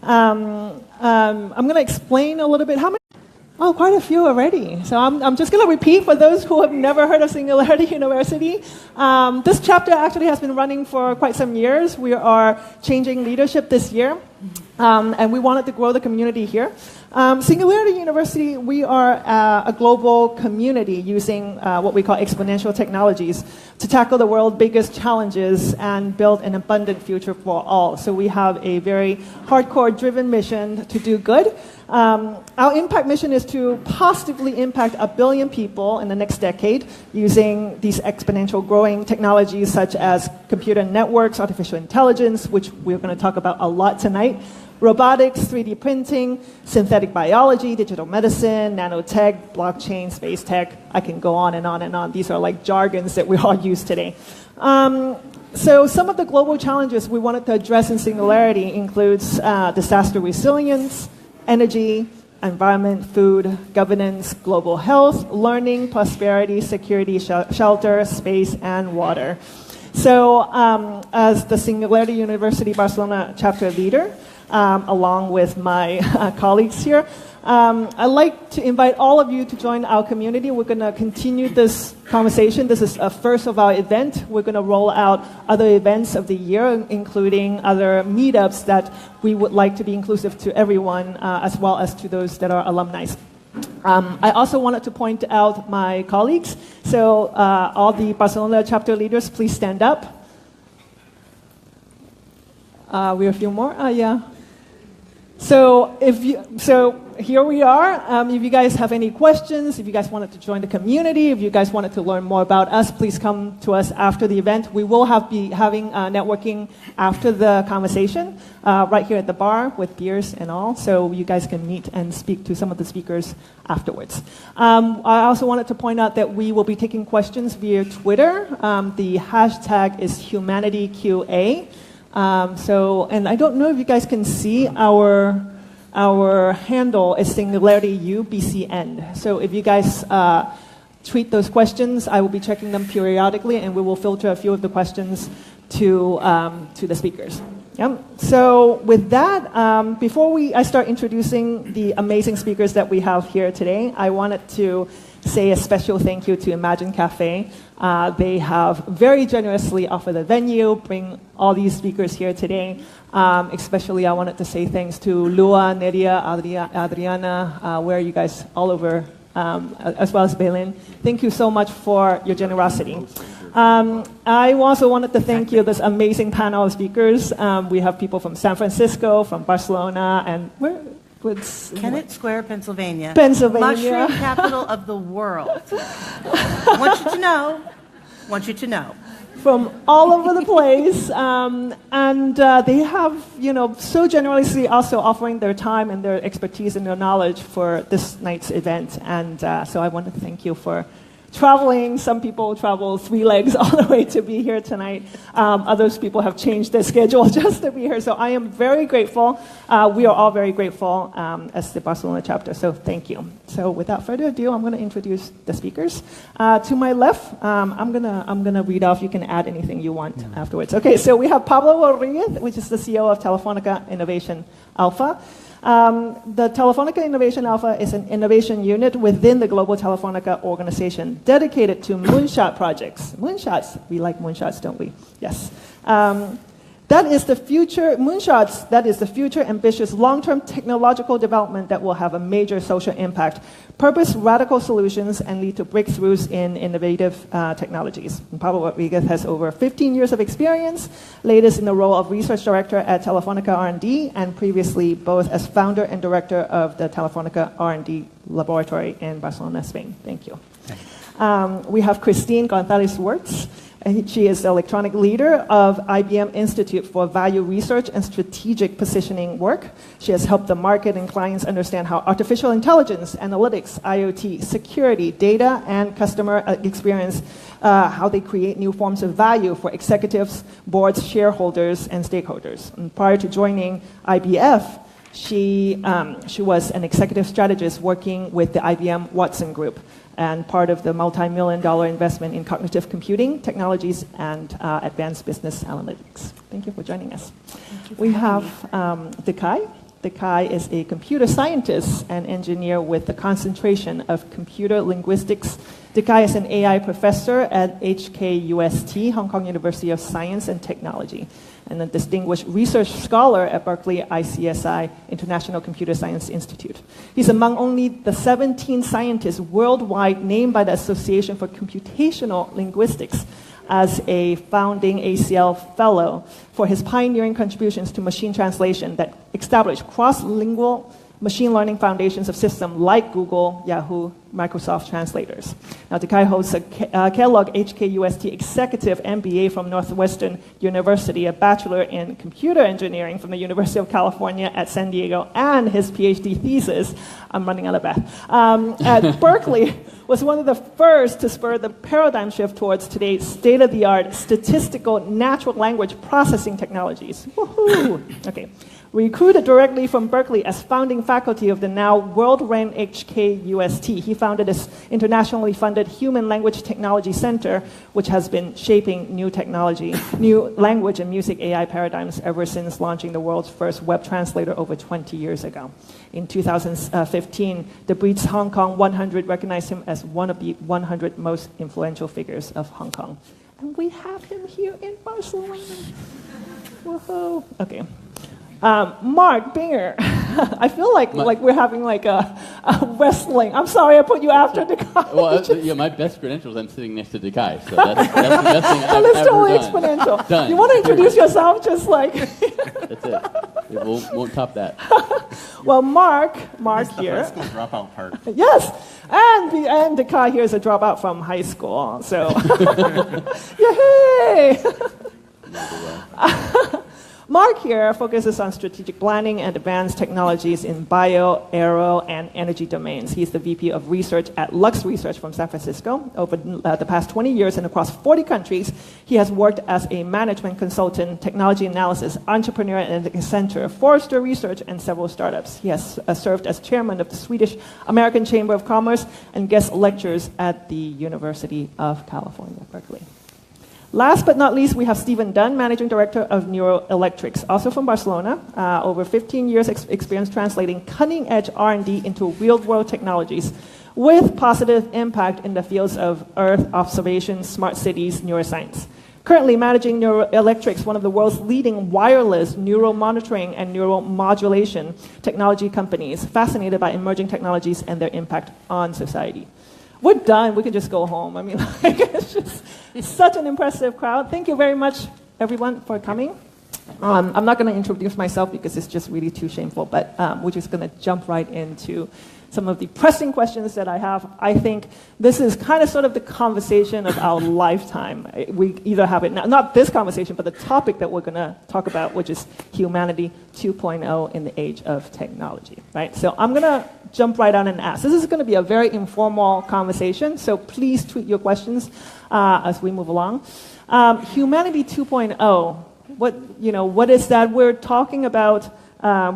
I'm going to explain a little bit. How many? Oh, quite a few already. So I'm just going to repeat for those who have never heard of Singularity University. This chapter actually has been running for quite some years. We are changing leadership this year, and we wanted to grow the community here. Singularity University, we are a global community using what we call exponential technologies to tackle the world's biggest challenges and build an abundant future for all. So we have a very hardcore driven mission to do good. Our impact mission is to positively impact 1 billion people in the next decade using these exponential growing technologies such as computer networks, artificial intelligence, which we're going to talk about a lot tonight, robotics, 3D printing, synthetic biology, digital medicine, nanotech, blockchain, space tech. I can go on and on and on. These are like jargons that we all use today. So some of the global challenges we wanted to address in Singularity includes disaster resilience, energy, environment, food, governance, global health, learning, prosperity, security, shelter, space, and water. So as the Singularity University Barcelona chapter leader, along with my colleagues here, I'd like to invite all of you to join our community. We're going to continue this conversation. This is a first of our event. We're going to roll out other events of the year, including other meetups that we would like to be inclusive to everyone, as well as to those that are alumni. I also wanted to point out my colleagues. So all the Barcelona chapter leaders, please stand up. We have a few more. Yeah. So here we are. If you guys have any questions, if you guys wanted to join the community, if you guys wanted to learn more about us, please come to us after the event. We will be having networking after the conversation right here at the bar with beers and all, so you guys can meet and speak to some of the speakers afterwards. I also wanted to point out that we will be taking questions via Twitter. The hashtag is HumanityQA. And I don't know if you guys can see our handle is Singularity U BCN. So if you guys tweet those questions, I will be checking them periodically, and we will filter a few of the questions to the speakers. Yep. So with that, before I start introducing the amazing speakers that we have here today, I wanted to say a special thank you to Imagine Cafe. They have very generously offered a venue, bring all these speakers here today. Especially I wanted to say thanks to Lua, Neria, Adriana, where are you guys all over, as well as Belin. Thank you so much for your generosity. I also wanted to thank you, this amazing panel of speakers. We have people from San Francisco, from Barcelona, and where? Kennett Square, Pennsylvania. Pennsylvania. Mushroom capital of the world. Want you to know. From all over the place. And they have, so generously also offering their time and their expertise and their knowledge for this night's event. And so I want to thank you for traveling. Some people travel 3 legs all the way to be here tonight. Others people have changed their schedule just to be here. So I am very grateful. We are all very grateful as the Barcelona chapter. So thank you. So without further ado, I'm going to introduce the speakers. To my left, I'm gonna read off. You can add anything you want afterwards. Okay. So we have Pablo Rodriguez, which is the CEO of Telefonica Innovation Alpha. The Telefonica Innovation Alpha is an innovation unit within the global Telefonica organization dedicated to moonshot projects. Moonshots, we like moonshots, don't we? Yes. That is the future, moonshots, that is the future ambitious long-term technological development that will have a major social impact, purpose radical solutions, and lead to breakthroughs in innovative technologies. And Pablo Rodriguez has over 15 years of experience, latest in the role of research director at Telefonica R&D, and previously both as founder and director of the Telefonica R&D laboratory in Barcelona, Spain. Thank you. We have Christine Gonzalez-Wirtz. She is the electronic leader of IBM Institute for Value Research and Strategic Positioning work. She has helped the market and clients understand how artificial intelligence, analytics, IoT, security, data, and customer experience, how they create new forms of value for executives, boards, shareholders, and stakeholders. And prior to joining IBF, she was an executive strategist working with the IBM Watson Group, and part of the multi-million-dollar investment in cognitive computing technologies and advanced business analytics. Thank you for joining us. We have Dekai, Dekai is a computer scientist and engineer with the concentration of computer linguistics. Dekai is an AI professor at HKUST, Hong Kong University of Science and Technology, and a distinguished research scholar at Berkeley ICSI, International Computer Science Institute. He's among only the 17 scientists worldwide named by the Association for Computational Linguistics as a founding ACL fellow for his pioneering contributions to machine translation that established cross-lingual machine learning foundations of systems like Google, Yahoo, Microsoft translators. Now, Dekai holds a Kellogg HKUST Executive MBA from Northwestern University, a Bachelor in Computer Engineering from the University of California at San Diego, and his PhD thesis, I'm running out of breath, at Berkeley, was one of the first to spur the paradigm shift towards today's state-of-the-art statistical natural language processing technologies. Woohoo! Okay. Recruited directly from Berkeley as founding faculty of the now world-ranked HKUST, he founded this internationally funded Human Language Technology Center, which has been shaping new technology, new language and music AI paradigms ever since launching the world's first web translator over 20 years ago. In 2015, the Breed's Hong Kong 100 recognized him as one of the 100 most influential figures of Hong Kong. And we have him here in Barcelona. Woohoo! Okay. Mark Binger, I feel like we're having like a wrestling. I'm sorry, I put you after Dekai. Well, yeah, my best credentials, I'm sitting next to Dekai, so that's the best thing I've That's ever totally done. exponential. Done. You want to introduce yourself, just like. That's it. It won't top that. Well, Mark here. High school dropout part. Yes, and Dekai here is a dropout from high school. So, yay! Mark here focuses on strategic planning and advanced technologies in bio, aero, and energy domains. He's the VP of Research at Lux Research from San Francisco. Over the past 20 years and across 40 countries, he has worked as a management consultant, technology analysis, entrepreneur at Accenture, Forrester Research, and several startups. He has served as chairman of the Swedish American Chamber of Commerce and guest lectures at the University of California, Berkeley. Last but not least, we have Stephen Dunn, Managing Director of Neuroelectrics, also from Barcelona. Over 15 years experience translating cutting-edge R&D into real-world technologies with positive impact in the fields of Earth observation, smart cities, neuroscience. Currently managing Neuroelectrics, one of the world's leading wireless neural monitoring and neural modulation technology companies, fascinated by emerging technologies and their impact on society. We're done. We can just go home. I mean, it's just such an impressive crowd. Thank you very much, everyone, for coming. I'm not going to introduce myself because it's just really too shameful, but we're just going to jump right into some of the pressing questions that I have. I think this is kind of sort of the conversation of our lifetime. We either have it, not this conversation, but the topic that we're going to talk about, which is humanity 2.0 in the age of technology, right? So I'm going to jump right on and ask. This is going to be a very informal conversation, so please tweet your questions as we move along. Humanity 2.0, what is that? We're talking about.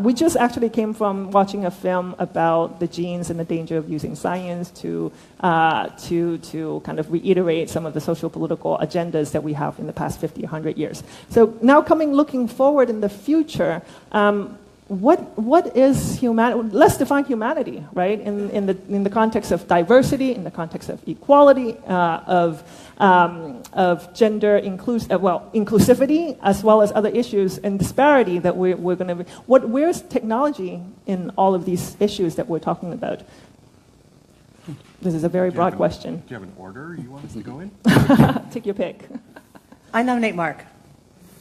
We just actually came from watching a film about the genes and the danger of using science to kind of reiterate some of the social political agendas that we have in the past 50, 100 years. So now looking forward in the future, what is humanity? Let's define humanity, right? In the context of diversity, in the context of equality, of gender inclusivity, as well as other issues and disparity that we're going to. Where's technology in all of these issues that we're talking about? This is a very broad question. Do you have an order you want us to go in? Take your pick. I nominate Mark.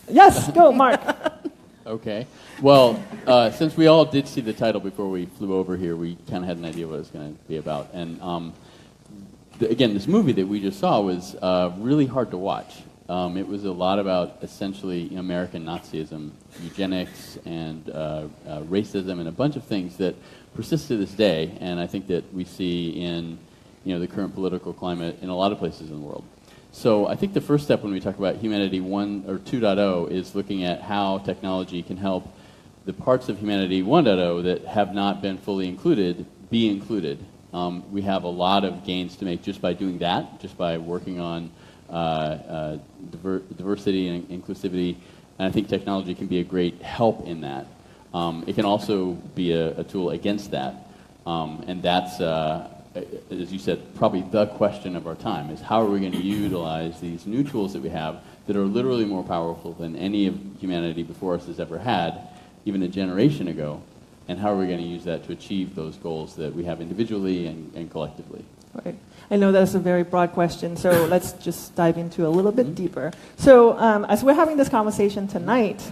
Yes, go, Mark. Okay. Well, since we all did see the title before we flew over here, we kind of had an idea what it was going to be about. And again, this movie that we just saw was really hard to watch. It was a lot about essentially American Nazism, eugenics, and racism, and a bunch of things that persist to this day. And I think that we see in the current political climate in a lot of places in the world. So I think the first step when we talk about humanity 1 or 2.0 is looking at how technology can help the parts of humanity 1.0 that have not been fully included be included. We have a lot of gains to make just by doing that, just by working on diversity and inclusivity, and I think technology can be a great help in that. It can also be a tool against that. And that's, as you said, probably the question of our time, is how are we going to utilize these new tools that we have that are literally more powerful than any of humanity before us has ever had, even a generation ago, and how are we going to use that to achieve those goals that we have individually and collectively? Right. I know that's a very broad question, so let's just dive into a little bit deeper. So as we're having this conversation tonight,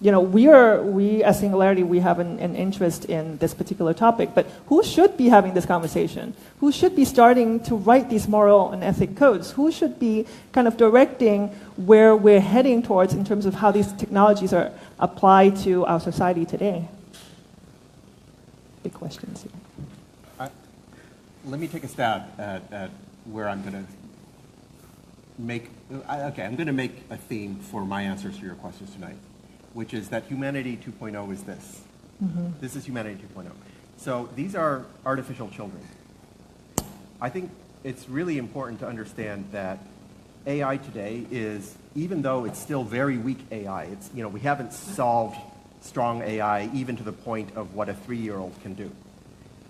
we as Singularity, we have an interest in this particular topic, but who should be having this conversation? Who should be starting to write these moral and ethic codes? Who should be kind of directing where we're heading towards in terms of how these technologies are applied to our society today? Big questions here. Let me take a stab at where I'm going to make, I'm going to make a theme for my answers to your questions tonight, which is that Humanity 2.0 is this. Mm-hmm. This is Humanity 2.0. So these are artificial children. I think it's really important to understand that AI today is, even though it's still very weak AI, it's, we haven't solved strong AI even to the point of what a 3-year-old can do.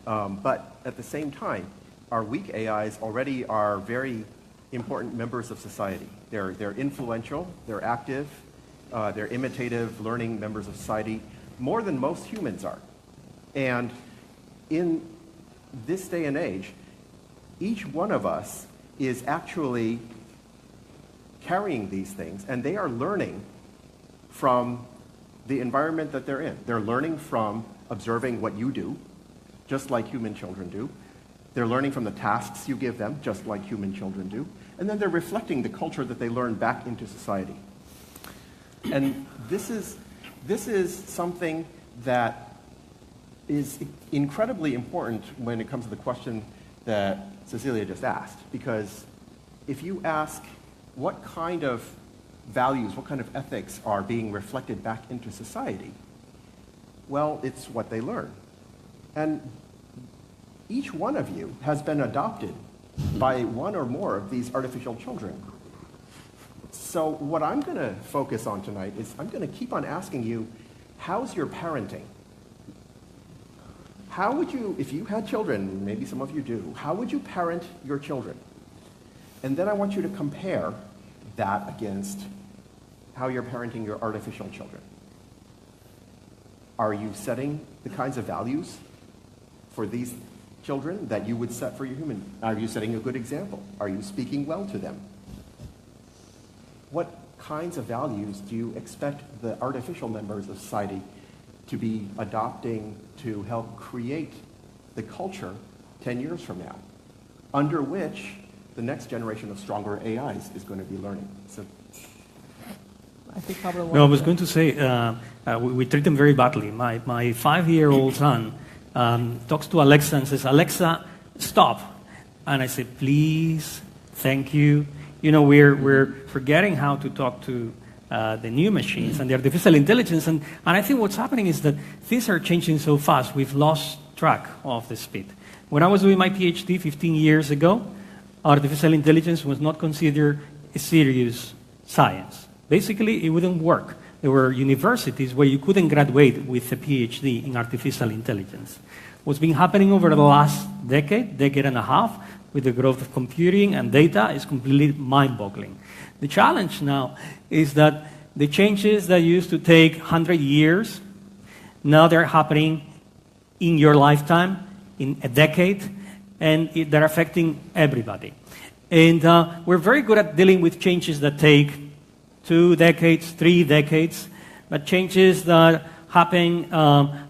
But at the same time, our weak AIs already are very important members of society. They're influential, they're active, they're imitative, learning members of society, more than most humans are. And in this day and age, each one of us is actually carrying these things, and they are learning from the environment that they're in. They're learning from observing what you do, just like human children do. They're learning from the tasks you give them, just like human children do. And then they're reflecting the culture that they learn back into society. And this is something that is incredibly important when it comes to the question that Cecilia just asked. Because if you ask what kind of values, what kind of ethics are being reflected back into society, well, it's what they learn. And each one of you has been adopted by one or more of these artificial children. So what I'm going to focus on tonight is I'm going to keep on asking you, how's your parenting? How would you, if you had children, maybe some of you do, how would you parent your children? And then I want you to compare that against how you're parenting your artificial children. Are you setting the kinds of values for these children that you would set for your human? Are you setting a good example? Are you speaking well to them? What kinds of values do you expect the artificial members of society to be adopting to help create the culture 10 years from now, under which the next generation of stronger AIs is going to be learning? So, I think Pablo No, I was going to say, we treat them very badly. My 5-year-old son talks to Alexa and says, "Alexa, stop." And I say, "Please, thank you." We're forgetting how to talk to the new machines and the artificial intelligence. And I think what's happening is that things are changing so fast, we've lost track of the speed. When I was doing my PhD 15 years ago, artificial intelligence was not considered a serious science. Basically, it wouldn't work. There were universities where you couldn't graduate with a PhD in artificial intelligence. What's been happening over the last decade and a half, with the growth of computing and data, is completely mind-boggling. The challenge now is that the changes that used to take 100 years, now they're happening in your lifetime, in a decade, and they're affecting everybody. And we're very good at dealing with changes that take 2 decades, 3 decades, but changes that happen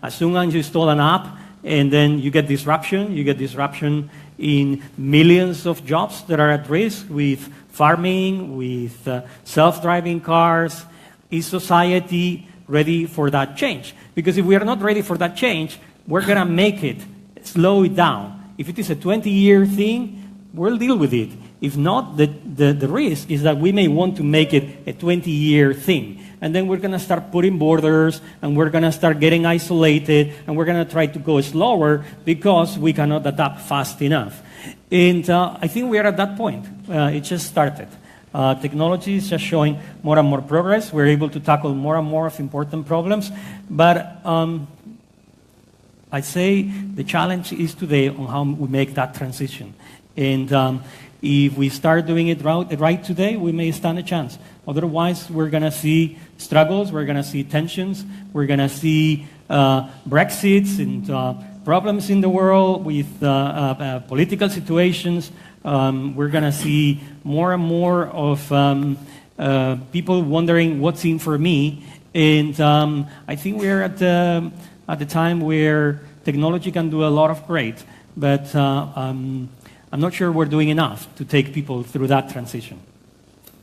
as soon as you install an app, and then you get disruption. You get disruption in millions of jobs that are at risk, with farming, with self-driving cars. Is society ready for that change? Because if we are not ready for that change, we're going to make it, slow it down. If it is a 20-year thing, we'll deal with it. If not, the risk is that we may want to make it a 20-year thing. And then we're going to start putting borders, and we're going to start getting isolated, and we're going to try to go slower because we cannot adapt fast enough. And I think we are at that point. It just started. Technology is just showing more and more progress. We're able to tackle more and more of important problems. But I say the challenge is today on how we make that transition. And if we start doing it right today, we may stand a chance. Otherwise, we're going to see struggles, we're going to see tensions, we're going to see Brexits and problems in the world with political situations. We're going to see more and more of people wondering what's in for me. And I think we're at the time where technology can do a lot of great, but I'm not sure we're doing enough to take people through that transition.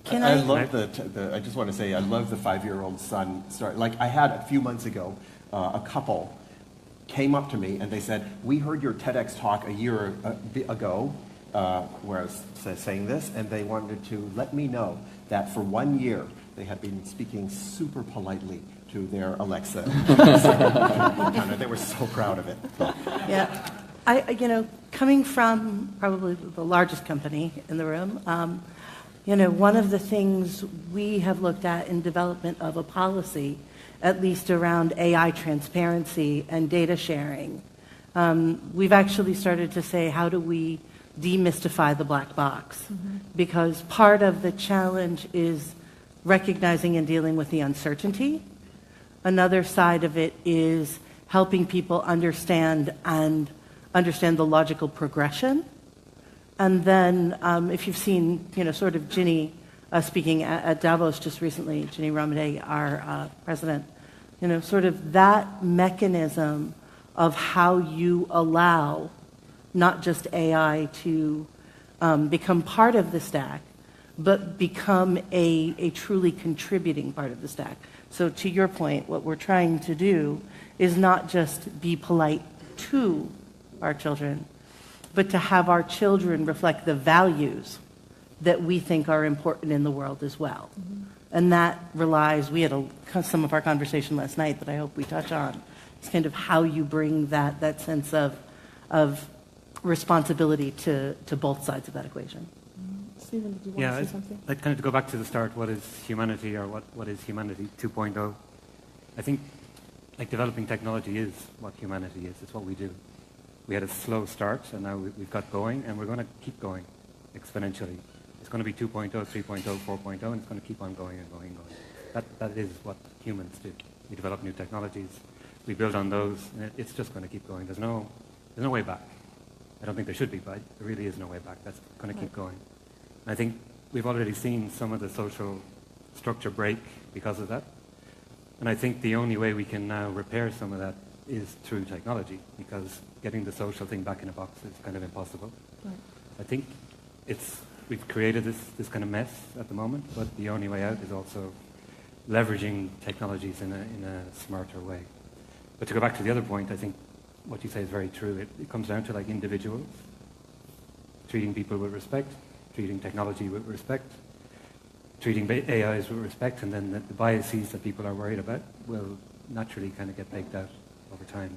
I love I just want to say, I love the 5-year-old son story. Like, I had a few months ago, a couple came up to me and they said, we heard your TEDx talk a year ago, where I was saying this, and they wanted to let me know that for 1 year they had been speaking super politely to their Alexa. They were so proud of it. Yeah. Coming from probably the largest company in the room, one of the things we have looked at in development of a policy, at least around AI transparency and data sharing, we've actually started to say, how do we demystify the black box? Mm-hmm. Because part of the challenge is recognizing and dealing with the uncertainty. Another side of it is helping people understand the logical progression. And then if you've seen, sort of Ginny speaking at Davos just recently, Ginny Rometty, our president, sort of that mechanism of how you allow not just AI to become part of the stack, but become a truly contributing part of the stack. So to your point, what we're trying to do is not just be polite to our children, but to have our children reflect the values that we think are important in the world as well. Mm-hmm. And that relies, we had some of our conversation last night that I hope we touch on. It's kind of how you bring that sense of responsibility to both sides of that equation. Stephen, did you want to say something? Like, kind of to go back to the start, what is humanity, or what is humanity 2.0? I think like developing technology is what humanity is. It's what we do. We had a slow start, and now we've got going, and we're going to keep going exponentially. It's going to be 2.0, 3.0, 4.0, and it's going to keep on going and going and going. That is what humans do. We develop new technologies, we build on those, and it's just going to keep going. There's no way back. I don't think there should be, but there really is no way back. That's going to keep going. And I think we've already seen some of the social structure break because of that. And I think the only way we can now repair some of that is through technology, because getting the social thing back in a box is kind of impossible. Right. I think we've created this kind of mess at the moment, but the only way out is also leveraging technologies in a smarter way. But to go back to the other point, I think what you say is very true. It comes down to like individuals, treating people with respect, treating technology with respect, treating AIs with respect, and then the biases that people are worried about will naturally kind of get baked out over time.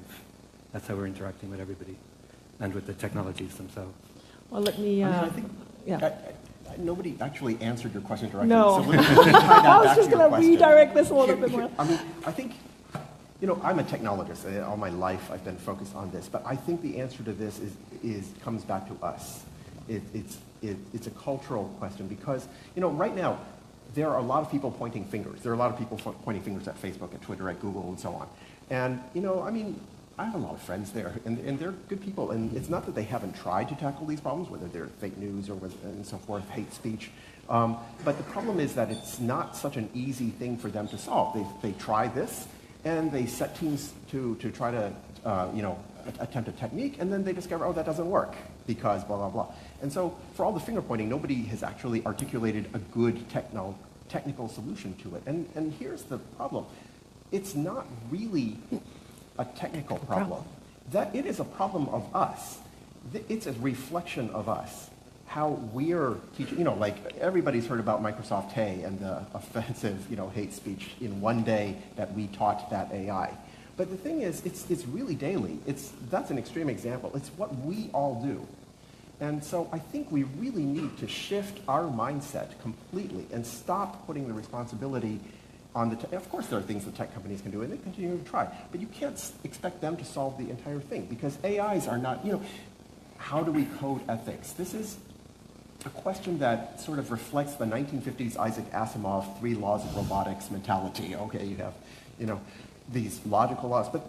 That's how we're interacting with everybody and with the technologies themselves. Well, let me... I think nobody actually answered your question directly. No. So let me tie that I was back just to your going to redirect this a little bit more. I mean, I think, I'm a technologist. All my life I've been focused on this. But I think the answer to this comes back to us. It's a cultural question because, right now, there are a lot of people pointing fingers. There are a lot of people pointing fingers at Facebook, at Twitter, at Google, and so on. And, I have a lot of friends there, and they're good people. And it's not that they haven't tried to tackle these problems, whether they're fake news or and so forth, hate speech. But the problem is that it's not such an easy thing for them to solve. They try this, and they set teams to try to, attempt a technique, and then they discover, that doesn't work because blah, blah, blah. And so for all the finger pointing, nobody has actually articulated a good technical solution to it. And here's the problem. It's not really a technical problem. That it is a problem of us. It's a reflection of us. How we're teaching, like everybody's heard about Microsoft Hey and the offensive, hate speech in one day that we taught that AI. But the thing is, it's really daily. That's an extreme example. It's what we all do. And so I think we really need to shift our mindset completely and stop putting the responsibility on the of course there are things that tech companies can do, and they continue to try, but you can't expect them to solve the entire thing, because AIs are not, how do we code ethics? This is a question that sort of reflects the 1950s Isaac Asimov 3 laws of robotics mentality. Okay, you have, these logical laws, but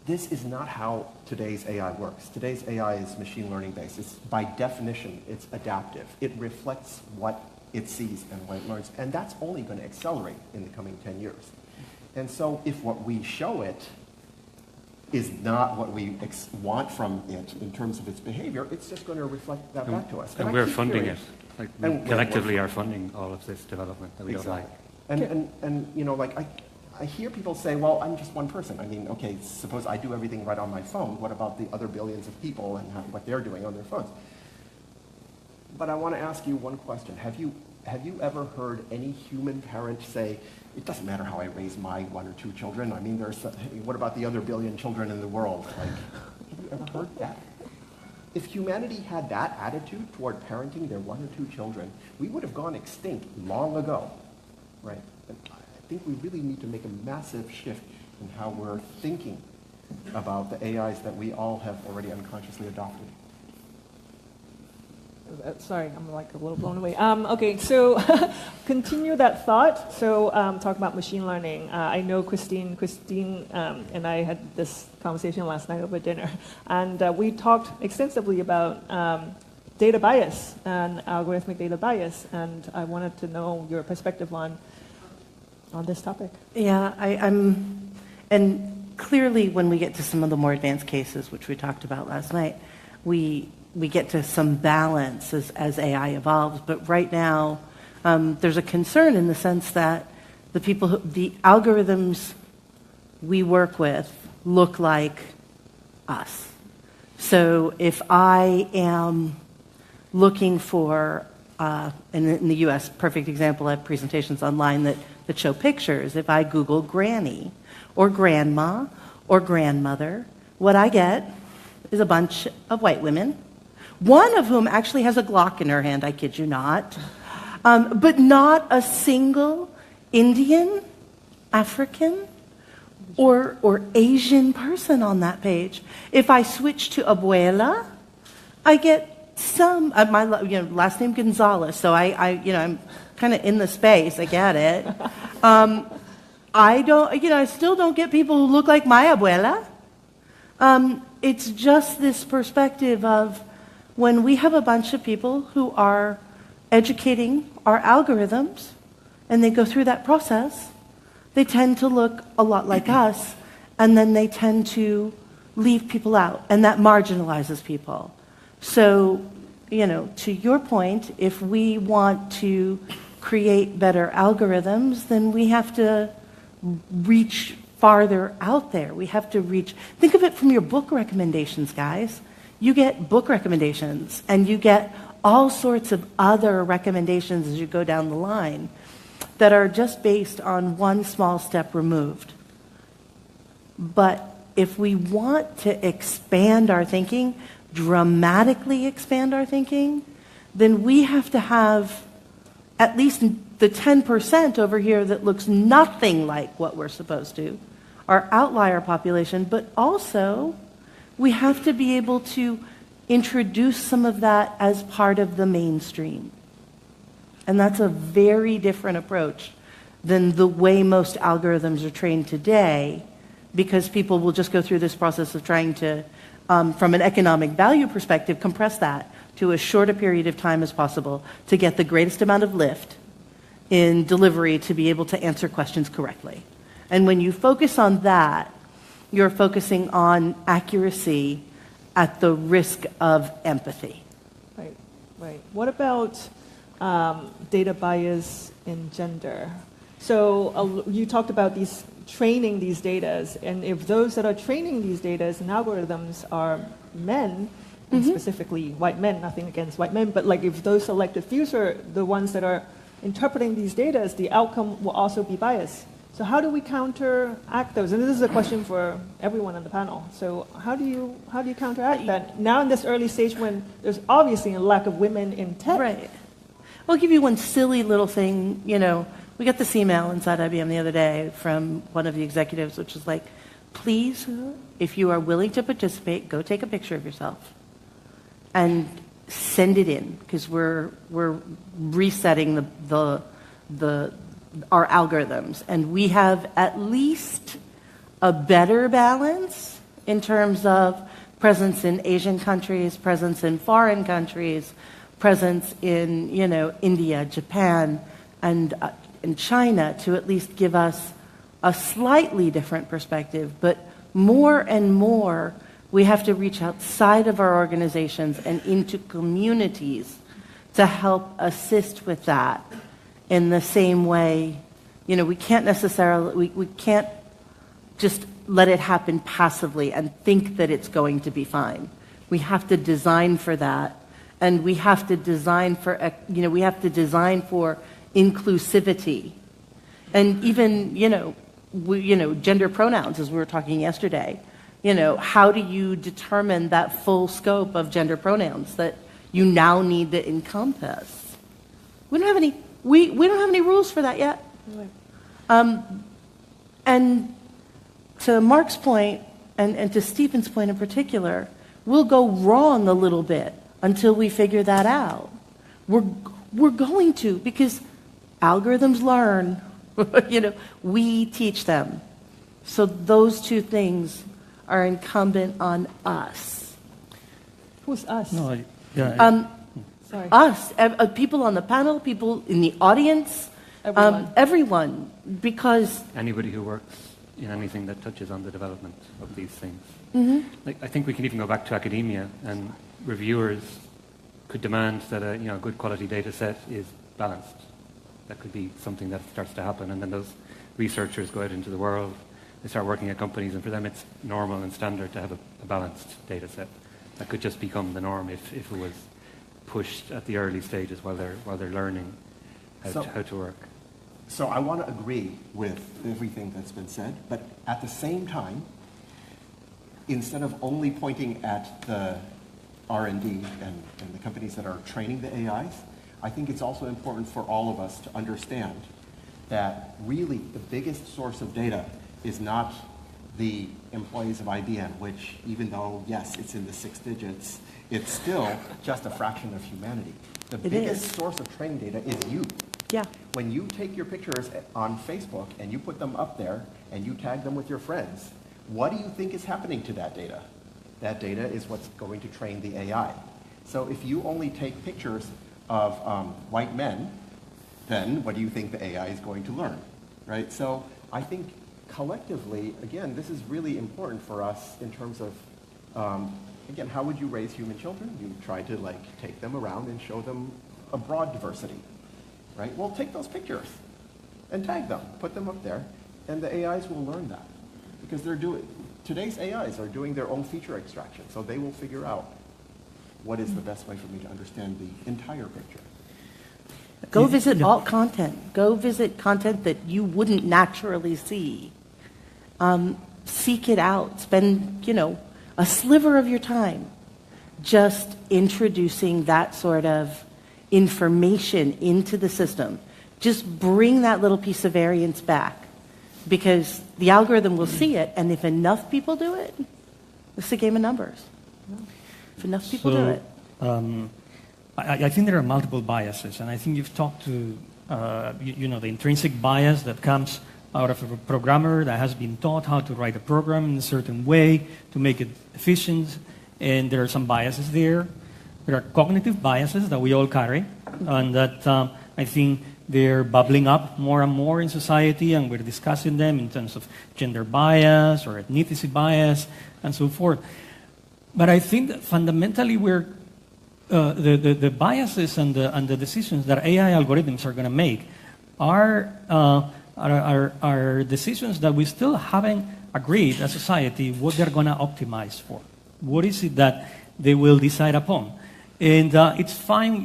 this is not how today's AI works. Today's AI is machine learning based. It's, by definition, it's adaptive. It reflects what it sees and what it learns, and that's only going to accelerate in the coming 10 years. And so if what we show it is not what we want from it in terms of its behavior, it's just going to reflect that back to us. And we're funding it. Like, we collectively are funding all of this development that we don't like. And I hear people say, well, I'm just one person. I mean, okay, suppose I do everything right on my phone. What about the other billions of people and what they're doing on their phones? But I want to ask you one question. Have you ever heard any human parent say, it doesn't matter how I raise my 1 or 2 children. I mean, what about the other billion children in the world? Like, have you ever heard that? If humanity had that attitude toward parenting their 1 or 2 children, we would have gone extinct long ago, right? And I think we really need to make a massive shift in how we're thinking about the AIs that we all have already unconsciously adopted. Sorry, I'm like a little blown away. Okay, so continue that thought. So talk about machine learning. I know Christine and I had this conversation last night over dinner, and we talked extensively about data bias and algorithmic data bias, and I wanted to know your perspective on this topic. Yeah, and clearly when we get to some of the more advanced cases, which we talked about last night, we get to some balance as AI evolves. But right now, there's a concern in the sense that the algorithms we work with look like us. So if I am looking for, in the US, perfect example, I have presentations online that show pictures. If I Google granny or grandma or grandmother, what I get is a bunch of white women, one of whom actually has a Glock in her hand, I kid you not, but not a single Indian, African, or Asian person on that page. If I switch to abuela, I get some, my last name Gonzalez, so I'm kind of in the space, I get it. I still don't get people who look like my abuela. It's just this perspective of when we have a bunch of people who are educating our algorithms and they go through that process, they tend to look a lot like us, and then they tend to leave people out, and that marginalizes people. So, to your point, if we want to create better algorithms, then we have to reach farther out there. We have to reach, think of it from your book recommendations, guys. You get book recommendations, and you get all sorts of other recommendations as you go down the line that are just based on one small step removed. But if we want to expand our thinking, dramatically expand our thinking, then we have to have at least the 10% over here that looks nothing like what we're supposed to, our outlier population, but also we have to be able to introduce some of that as part of the mainstream. And that's a very different approach than the way most algorithms are trained today, because people will just go through this process of trying to, from an economic value perspective, compress that to as short a period of time as possible to get the greatest amount of lift in delivery to be able to answer questions correctly. And when you focus on that, you're focusing on accuracy at the risk of empathy. Right. What about data bias in gender? So you talked about training these data, and if those that are training these data and algorithms are men, and specifically white men, nothing against white men, but like if those selected few are the ones that are interpreting these data, the outcome will also be biased. So how do we counteract those? And this is a question for everyone on the panel. So how do you counteract that now in this early stage when there's obviously a lack of women in tech? Right. I'll give you one silly little thing. You know, we got this email inside IBM the other day from one of the executives, which is like, please, if you are willing to participate, go take a picture of yourself and send it in, because we're resetting our algorithms, and we have at least a better balance in terms of presence in Asian countries, presence in foreign countries, presence in, you know, India, Japan, and in China, to at least give us a slightly different perspective. But more and more, we have to reach outside of our organizations and into communities to help assist with that. In the same way, you know, we can't necessarily, we can't just let it happen passively and think that it's going to be fine. We have to design for that, and we have to design for, you know, we have to design for inclusivity. And even, gender pronouns, as we were talking yesterday, you know, how do you determine that full scope of gender pronouns that you now need to encompass? We don't have any. We don't have any rules for that yet. And to Mark's point, and to Stephen's point in particular, we'll go wrong a little bit until we figure that out. We're going to, because algorithms learn, you know, we teach them. So those two things are incumbent on us. Who's us? No, yeah. Sorry. Us, people on the panel, people in the audience, everyone, because Anybody who works in anything that touches on the development of these things. Mm-hmm. Like, I think we can even go back to academia, and reviewers could demand that a good quality data set is balanced. That could be something that starts to happen, and then those researchers go out into the world, they start working at companies, and for them it's normal and standard to have a balanced data set. That could just become the norm if it was pushed at the early stages while they're learning how to work. So I want to agree with everything that's been said, but at the same time, instead of only pointing at the R&D and the companies that are training the AIs, I think it's also important for all of us to understand that really the biggest source of data is not the employees of IBM, which even though, yes, it's in the 6 digits, it's still just a fraction of humanity. The biggest source of training data is you. yeah, When you take your pictures on Facebook and you put them up there and you tag them with your friends, what do you think is happening to that data? That data is what's going to train the AI. So if you only take pictures of white men, then what do you think the AI is going to learn, right? So I think collectively, again, this is really important for us in terms of, again, how would you raise human children? You try to take them around and show them a broad diversity, right? Well, take those pictures and tag them, put them up there, and the AIs will learn that because today's AIs are doing their own feature extraction, so they will figure out what is the best way for me to understand the entire picture. go visit alt content. Go visit content that you wouldn't naturally see. Seek it out. Spend, a sliver of your time just introducing that sort of information into the system. Just bring that little piece of variance back, because the algorithm will see it, and if enough people do it, it's a game of numbers. If enough people do it. I think there are multiple biases, and I think you've talked to, the intrinsic bias that comes out of a programmer that has been taught how to write a program in a certain way to make it efficient, and there are some biases there. There are cognitive biases that we all carry, and that I think they're bubbling up more and more in society, and we're discussing them in terms of gender bias or ethnicity bias and so forth. But I think that fundamentally we're the biases and the decisions that AI algorithms are going to make are decisions that we still haven't agreed as a society what they're going to optimize for. What is it that they will decide upon? And it's fine,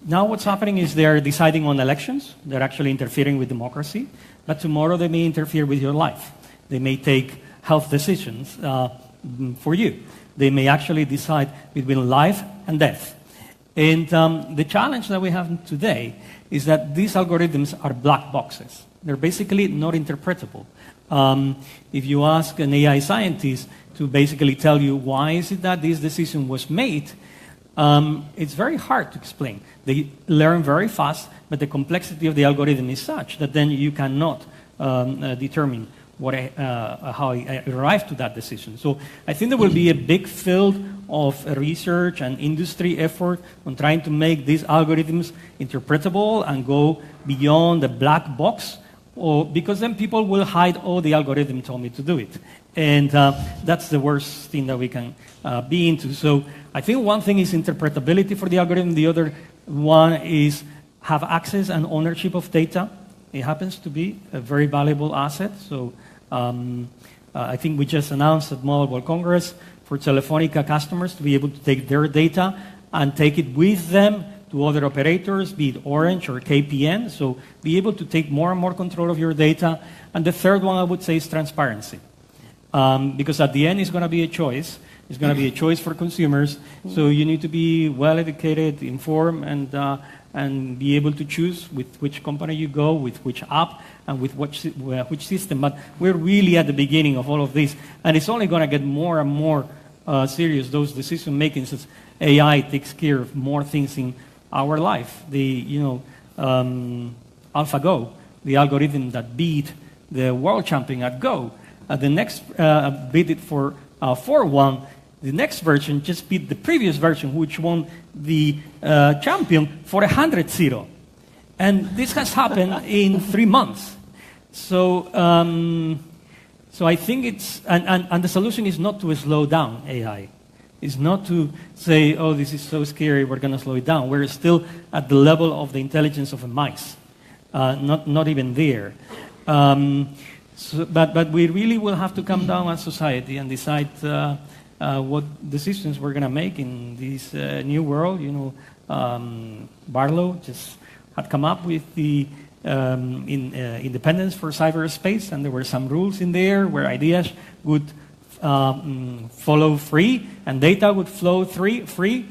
Now what's happening is they're deciding on elections. They're actually interfering with democracy. But tomorrow they may interfere with your life. They may take health decisions for you. They may actually decide between life and death. And the challenge that we have today is that these algorithms are black boxes. They're basically not interpretable. If you ask an AI scientist to basically tell you why is it that this decision was made, it's very hard to explain. They learn very fast, but the complexity of the algorithm is such that then you cannot determine how I arrived to that decision. So I think there will be a big field of research and industry effort on trying to make these algorithms interpretable and go beyond the black box, because then people will hide, oh, the algorithm told me to do it. And that's the worst thing that we can be into. So I think one thing is interpretability for the algorithm. The other one is have access and ownership of data. It happens to be a very valuable asset. So I think we just announced at Mobile World Congress for Telefonica customers to be able to take their data and take it with them to other operators, be it Orange or KPN. So be able to take more and more control of your data. And the third one I would say is transparency. Because at the end it's going to be a choice. It's going to be a choice for consumers. So you need to be well educated, informed, and be able to choose with which company you go, with which app, and with which system. But we're really at the beginning of all of this, and it's only going to get more and more serious, those decision-making, since AI takes care of more things in our life. AlphaGo, the algorithm that beat the world champion at Go, the next beat it for 4-1. The next version just beat the previous version, which won the champion for 100-0. And this has happened in 3 months. So I think it's, and the solution is not to slow down AI. It's not to say, oh, this is so scary, we're going to slow it down. We're still at the level of the intelligence of a mice, not even there. But we really will have to come down as society and decide what decisions we're going to make in this new world. Barlow just had come up with the independence for cyberspace, and there were some rules in there where ideas would follow free and data would flow free.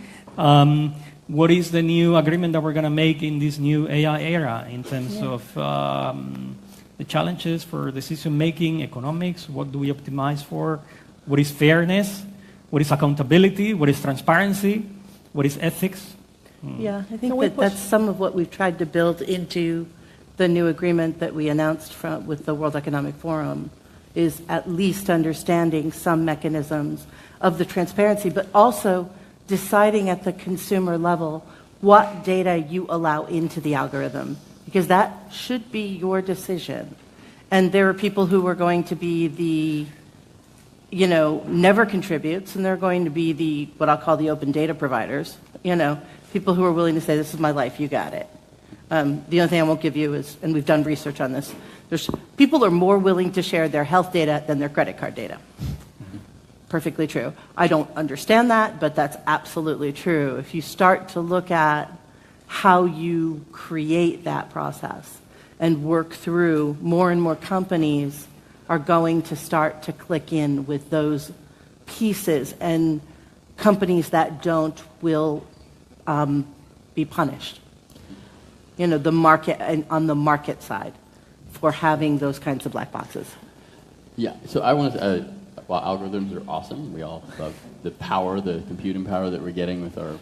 What is the new agreement that we're going to make in this new AI era in terms of the challenges for decision-making, economics? What do we optimize for? What is fairness? What is accountability? What is transparency? What is ethics? Yeah, I think that's some of what we've tried to build into the new agreement that we announced with the World Economic Forum, is at least understanding some mechanisms of the transparency, but also deciding at the consumer level what data you allow into the algorithm, because that should be your decision. And there are people who are going to be the never contributes, and they're going to be the, what I'll call the open data providers, people who are willing to say, this is my life, you got it. The only thing I won't give you is, and we've done research on this, people are more willing to share their health data than their credit card data. Perfectly true. I don't understand that, but that's absolutely true. If you start to look at how you create that process and work through, more and more companies are going to start to click in with those pieces, and companies that don't will be punished. The market, and on the market side, for having those kinds of black boxes. Yeah, so I want to, while algorithms are awesome, we all love the power, the computing power that we're getting with our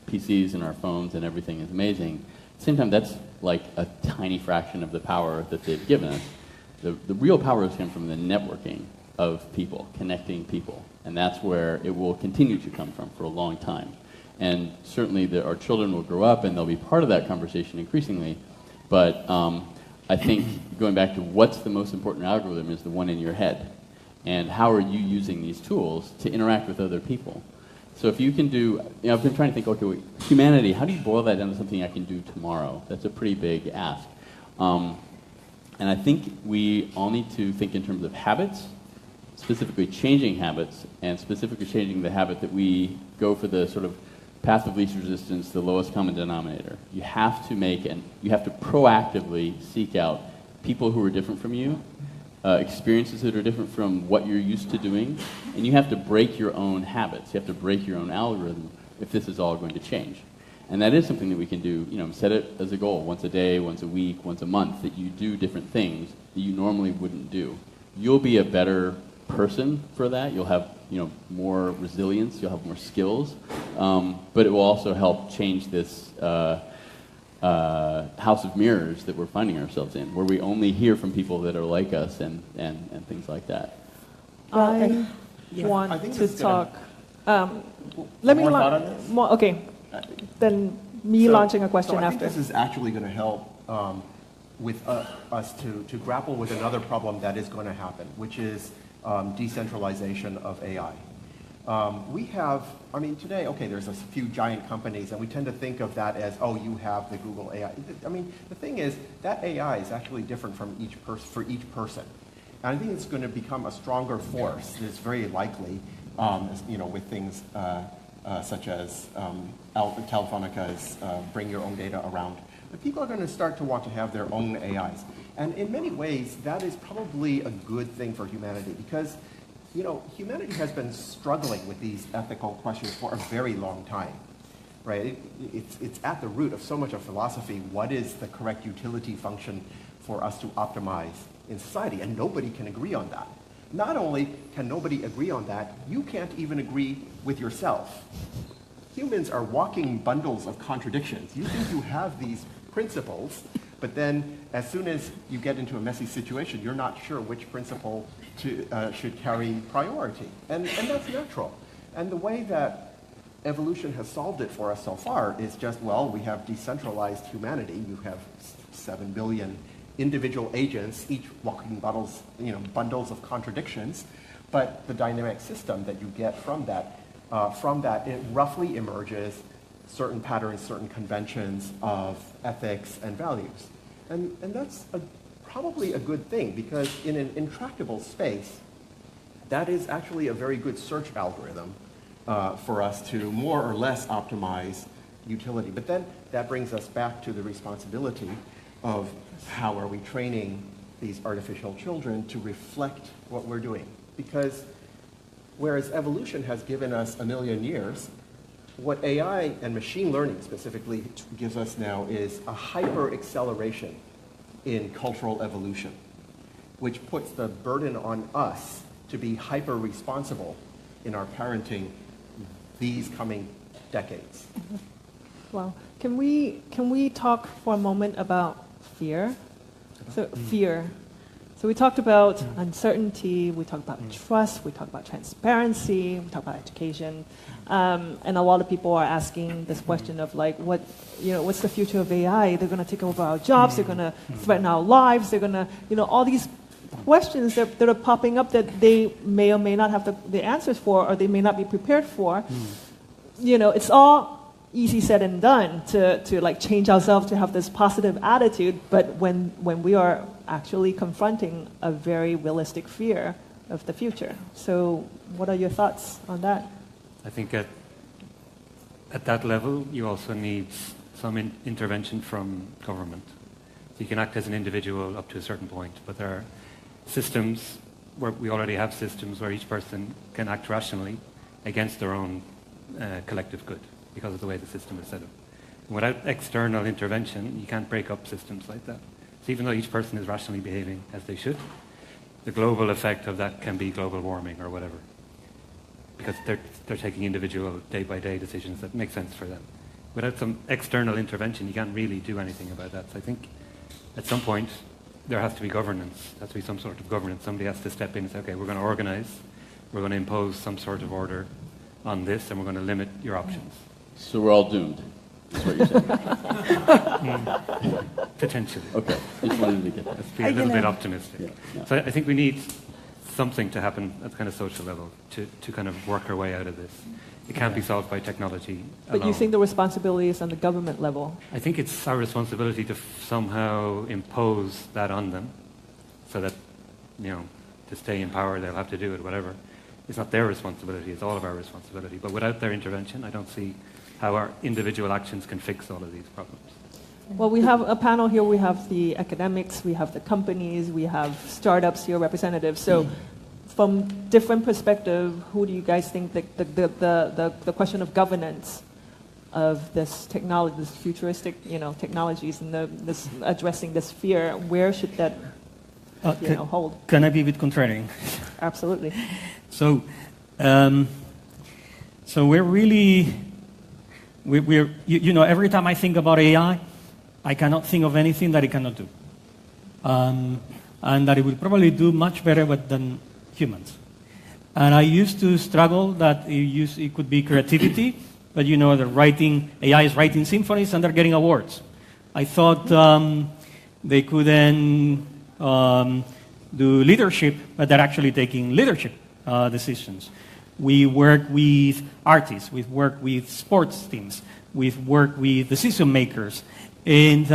PCs and our phones, and everything is amazing. At the same time, that's like a tiny fraction of the power that they've given us. The real power has come from the networking of people, connecting people, and that's where it will continue to come from for a long time. And certainly our children will grow up and they'll be part of that conversation increasingly, but I think going back to what's the most important algorithm is the one in your head, and how are you using these tools to interact with other people. So if you can do, I've been trying to think, okay, humanity, how do you boil that down to something I can do tomorrow? That's a pretty big ask. And I think we all need to think in terms of habits, specifically changing habits, and specifically changing the habit that we go for the sort of path of least resistance, the lowest common denominator. You have to proactively seek out people who are different from you, experiences that are different from what you're used to doing, and you have to break your own habits. You have to break your own algorithm if this is all going to change. And that is something that we can do, set it as a goal, once a day, once a week, once a month, that you do different things that you normally wouldn't do. You'll be a better person for that. You'll have, more resilience, you'll have more skills, but it will also help change this house of mirrors that we're finding ourselves in, where we only hear from people that are like us and things like that. I want I think to this is talk. Let me more thought on this? Okay, then me launching a question I after. think this is actually going to help with us to grapple with another problem that is going to happen, which is decentralization of AI. Today, there's a few giant companies, and we tend to think of that as, you have the Google AI. The thing is, that AI is actually different for each person. And I think it's going to become a stronger force. It's very likely, with things such as Telefonica's bring your own data around. But people are going to start to want to have their own AIs. And in many ways, that is probably a good thing for humanity because, humanity has been struggling with these ethical questions for a very long time, right? It's at the root of so much of philosophy. What is the correct utility function for us to optimize in society? And nobody can agree on that. Not only can nobody agree on that, you can't even agree with yourself. Humans are walking bundles of contradictions. You think you have these principles, but then as soon as you get into a messy situation, you're not sure which principle should carry priority. And that's natural. And the way that evolution has solved it for us so far is just, we have decentralized humanity. You have 7 billion individual agents, each walking bundles of contradictions. But the dynamic system that you get from that, it roughly emerges certain patterns, certain conventions of ethics and values. And that's probably a good thing, because in an intractable space, that is actually a very good search algorithm for us to more or less optimize utility. But then that brings us back to the responsibility of how are we training these artificial children to reflect what we're doing. Because whereas evolution has given us a million years, what AI and machine learning specifically gives us now is a hyper-acceleration in cultural evolution, which puts the burden on us to be hyper-responsible in our parenting these coming decades. Wow. Can we talk for a moment about fear? So fear. So we talked about uncertainty, we talked about trust, we talked about transparency, we talked about education, and a lot of people are asking this question of what's the future of AI? They're going to take over our jobs, they're going to threaten our lives, they're going to, all these questions that are popping up that they may or may not have the answers for, or they may not be prepared for. It's all easy said and done to change ourselves to have this positive attitude, but when we are actually confronting a very realistic fear of the future. So what are your thoughts on that? I think at that level, you also need some intervention from government. So you can act as an individual up to a certain point, but there are systems where we already have systems where each person can act rationally against their own collective good because of the way the system is set up. And without external intervention, you can't break up systems like that. So even though each person is rationally behaving as they should, the global effect of that can be global warming or whatever, because they're taking individual day-by-day decisions that make sense for them. Without some external intervention, you can't really do anything about that. So I think at some point, there has to be governance. There has to be some sort of governance. Somebody has to step in and say, okay, we're going to organize, we're going to impose some sort of order on this, and we're going to limit your options. So we're all doomed, is what you're saying. Potentially. Okay, just wanted to get that. Let's be a little bit optimistic. Yeah. So I think we need something to happen at the kind of social level to kind of work our way out of this. It can't be solved by technology alone. But you think the responsibility is on the government level? I think it's our responsibility to somehow impose that on them so that, to stay in power, they'll have to do it, whatever. It's not their responsibility, it's all of our responsibility. But without their intervention, I don't see how our individual actions can fix all of these problems. Well, we have a panel here. We have the academics, we have the companies, we have startups here, representatives. So from different perspective, who do you guys think the question of governance of this technology, this futuristic, technologies, and this addressing this fear, where should that, hold? Can I be a bit contrarian? Absolutely. So we're really, every time I think about AI, I cannot think of anything that it cannot do. And that it will probably do much better than humans. And I used to struggle that it could be creativity, but AI is writing symphonies and they're getting awards. I thought they could then do leadership, but they're actually taking leadership decisions. We work with artists, we work with sports teams, we work with decision makers. And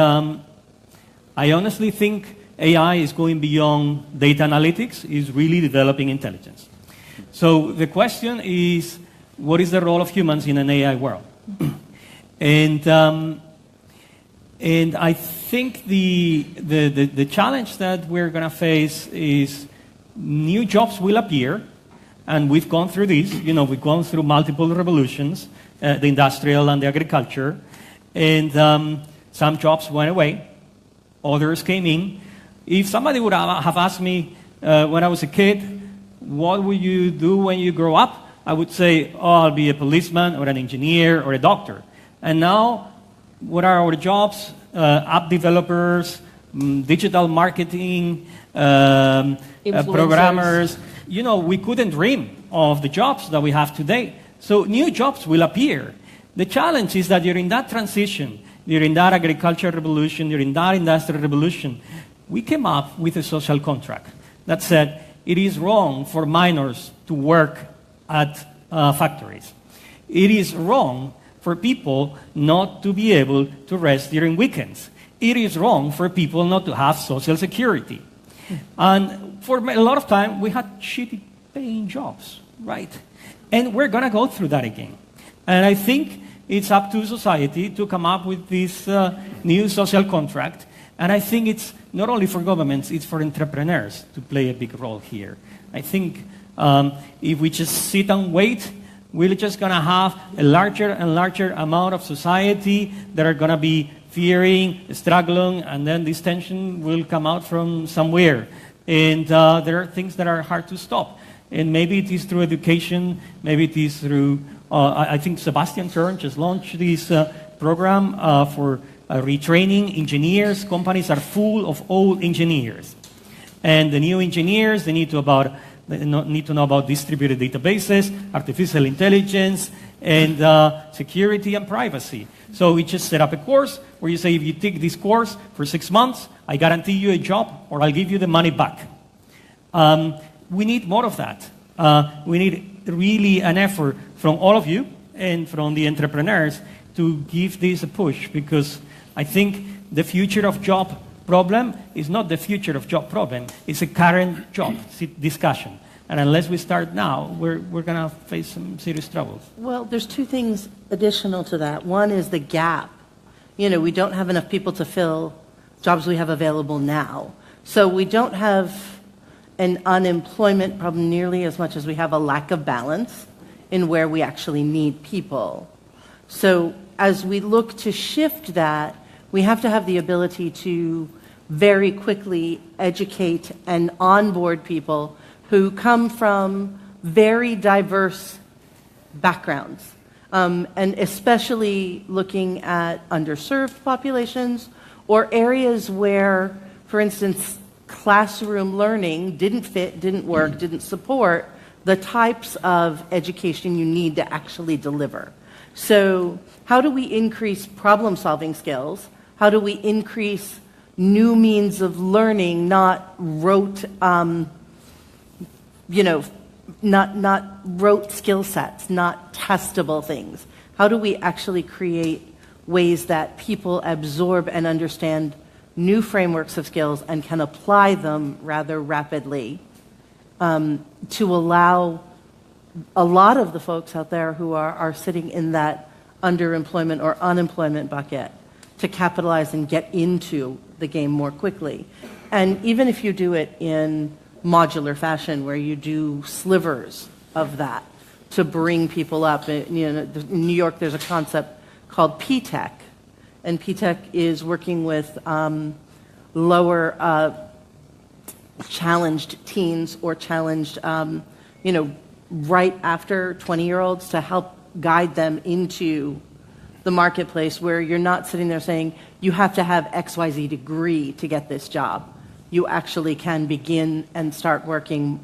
I honestly think AI is going beyond data analytics, is really developing intelligence. So the question is, what is the role of humans in an AI world? And I think the challenge that we're going to face is new jobs will appear, and we've gone through this. We've gone through multiple revolutions, the industrial and the agriculture, and some jobs went away, others came in. If somebody would have asked me when I was a kid, what will you do when you grow up? I would say, I'll be a policeman or an engineer or a doctor. And now, what are our jobs? App developers, digital marketing, programmers. We couldn't dream of the jobs that we have today. So new jobs will appear. The challenge is that during that transition, during that agricultural revolution, during that industrial revolution, we came up with a social contract that said it is wrong for minors to work at factories. It is wrong for people not to be able to rest during weekends. It is wrong for people not to have social security. And for a lot of time, we had shitty paying jobs, right? And we're going to go through that again. And I think it's up to society to come up with this new social contract. And I think it's not only for governments, it's for entrepreneurs to play a big role here. I think if we just sit and wait, we're just going to have a larger and larger amount of society that are going to be fearing, struggling, and then this tension will come out from somewhere. And there are things that are hard to stop. And maybe it is through education, maybe it is through, I think Sebastian Kern just launched this program for retraining engineers. Companies are full of old engineers. And the new engineers, they need to know about distributed databases, artificial intelligence, and security and privacy. So we just set up a course where you say, if you take this course for 6 months, I guarantee you a job, or I'll give you the money back. We need more of that. We need really an effort from all of you and from the entrepreneurs to give this a push, because I think the future of job problem is not the future of job problem. It's a current job discussion. And unless we start now, we're going to face some serious troubles. Well, there's two things additional to that. One is the gap. We don't have enough people to fill jobs we have available now. So we don't have an unemployment problem nearly as much as we have a lack of balance in where we actually need people. So as we look to shift that, we have to have the ability to very quickly educate and onboard people who come from very diverse backgrounds, and especially looking at underserved populations or areas where, for instance, classroom learning didn't fit, didn't work, didn't support the types of education you need to actually deliver. So how do we increase problem-solving skills? How do we increase new means of learning, not rote, not rote skill sets, not testable things? How do we actually create ways that people absorb and understand new frameworks of skills and can apply them rather rapidly, to allow a lot of the folks out there who are sitting in that underemployment or unemployment bucket to capitalize and get into the game more quickly. And even if you do it in modular fashion, where you do slivers of that to bring people up. In New York, there's a concept called P-Tech, and P-Tech is working with lower challenged teens or challenged, right after 20-year-olds to help guide them into the marketplace, where you're not sitting there saying, you have to have XYZ degree to get this job. You actually can begin and start working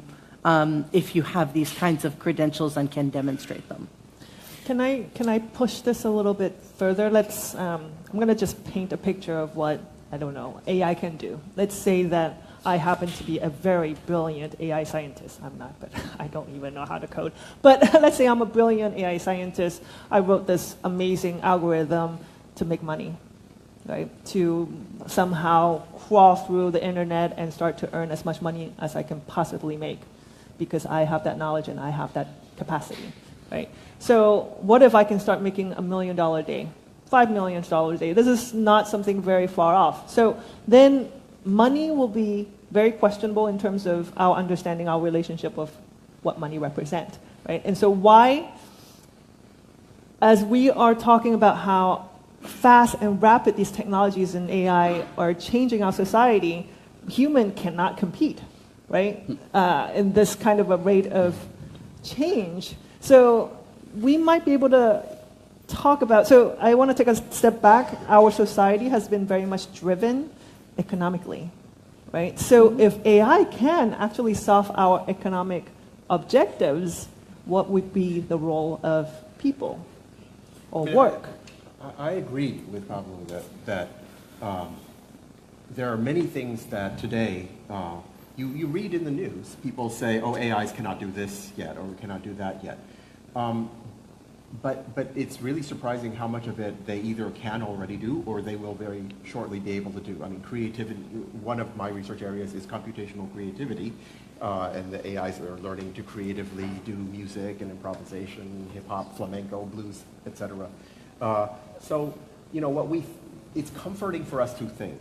if you have these kinds of credentials and can demonstrate them. Can I push this a little bit further? I'm going to just paint a picture of what, I don't know, AI can do. Let's say that I happen to be a very brilliant AI scientist. I'm not, but I don't even know how to code. But let's say I'm a brilliant AI scientist. I wrote this amazing algorithm to make money, right? To somehow crawl through the internet and start to earn as much money as I can possibly make, because I have that knowledge and I have that capacity, right? So what if I can start making $1 million a day, $5 million a day? This is not something very far off. So then money will be very questionable in terms of our understanding our relationship of what money represents, right? And so why, as we are talking about how fast and rapid these technologies and AI are changing our society, human cannot compete, right? In this kind of a rate of change. So we might be able to talk about, so I want to take a step back. Our society has been very much driven economically, right? So if AI can actually solve our economic objectives, what would be the role of people or work? I agree with Pablo that there are many things that today, you read in the news, people say, oh, AIs cannot do this yet, or cannot do that yet. But it's really surprising how much of it they either can already do or they will very shortly be able to do. I mean, creativity, one of my research areas is computational creativity, and the AIs are learning to creatively do music and improvisation, hip-hop, flamenco, blues, etc. So, it's comforting for us to think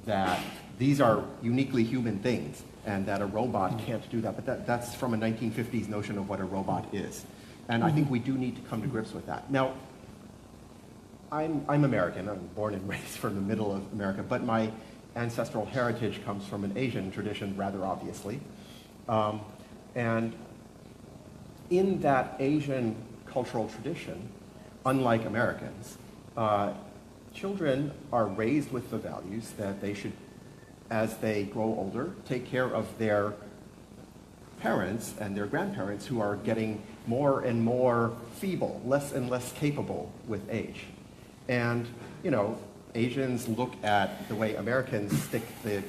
that these are uniquely human things and that a robot can't do that, but that's from a 1950s notion of what a robot is. And I think we do need to come to grips with that. Now, I'm American. I'm born and raised from the middle of America, but my ancestral heritage comes from an Asian tradition, rather obviously. And in that Asian cultural tradition, unlike Americans, children are raised with the values that they should, as they grow older, take care of their parents and their grandparents who are getting more and more feeble, less and less capable with age. And, Asians look at the way Americans stick the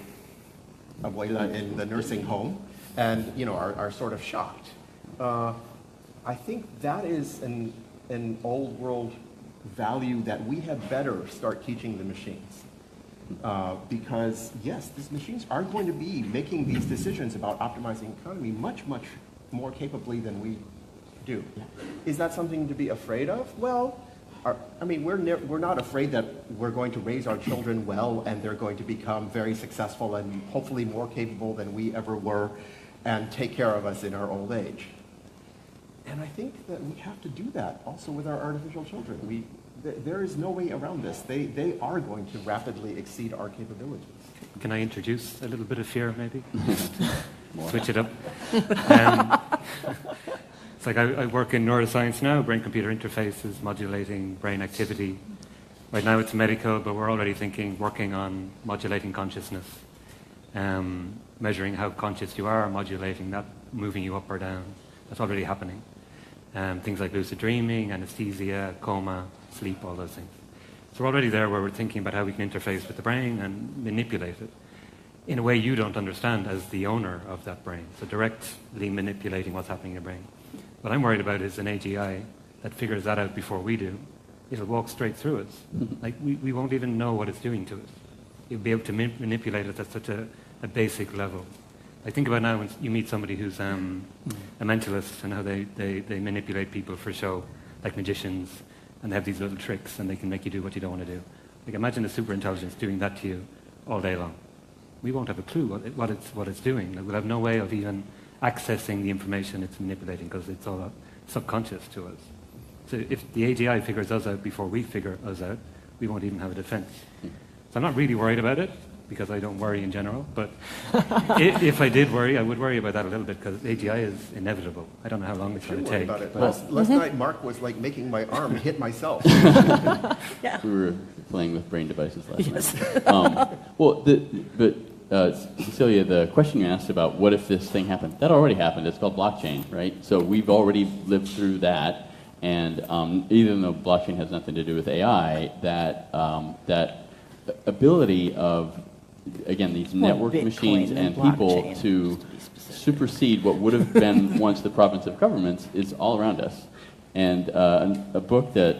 abuela in the nursing home and, are sort of shocked. I think that is an old world value that we had better start teaching the machines. Because, yes, these machines are going to be making these decisions about optimizing the economy much, much more capably than we do. Is that something to be afraid of? Well, we're not afraid that we're going to raise our children well and they're going to become very successful and hopefully more capable than we ever were and take care of us in our old age. And I think that we have to do that also with our artificial children. There is no way around this. They are going to rapidly exceed our capabilities. Can I introduce a little bit of fear, maybe? Switch it up. It's like I work in neuroscience now, brain-computer interfaces, modulating brain activity. Right now it's medical, but we're already working on modulating consciousness, measuring how conscious you are, modulating that, moving you up or down. That's already happening. Things like lucid dreaming, anesthesia, coma, sleep, all those things. So we're already there where we're thinking about how we can interface with the brain and manipulate it in a way you don't understand as the owner of that brain. So directly manipulating what's happening in your brain. What I'm worried about is an AGI that figures that out before we do. It'll walk straight through us. Like we won't even know what it's doing to us. You'll be able to manipulate it at such a basic level. I think about now when you meet somebody who's a mentalist and how they manipulate people for show, like magicians, and they have these little tricks, and they can make you do what you don't want to do. Like, imagine a superintelligence doing that to you all day long. We won't have a clue what it's doing. Like, we'll have no way of even accessing the information it's manipulating because it's all subconscious to us. So if the AGI figures us out before we figure us out, we won't even have a defense. So I'm not really worried about it, because I don't worry in general, but if I did worry, I would worry about that a little bit, because AGI is inevitable. I don't know how long it's going to take. About it. Last night, Mark was like making my arm hit myself. Yeah. We were playing with brain devices last night. Cecilia, the question you asked about what if this thing happened, that already happened. It's called blockchain, right? So we've already lived through that. And even though blockchain has nothing to do with AI, that ability of, again, these network machines and people to supersede what would have been once the province of governments is all around us. And a book that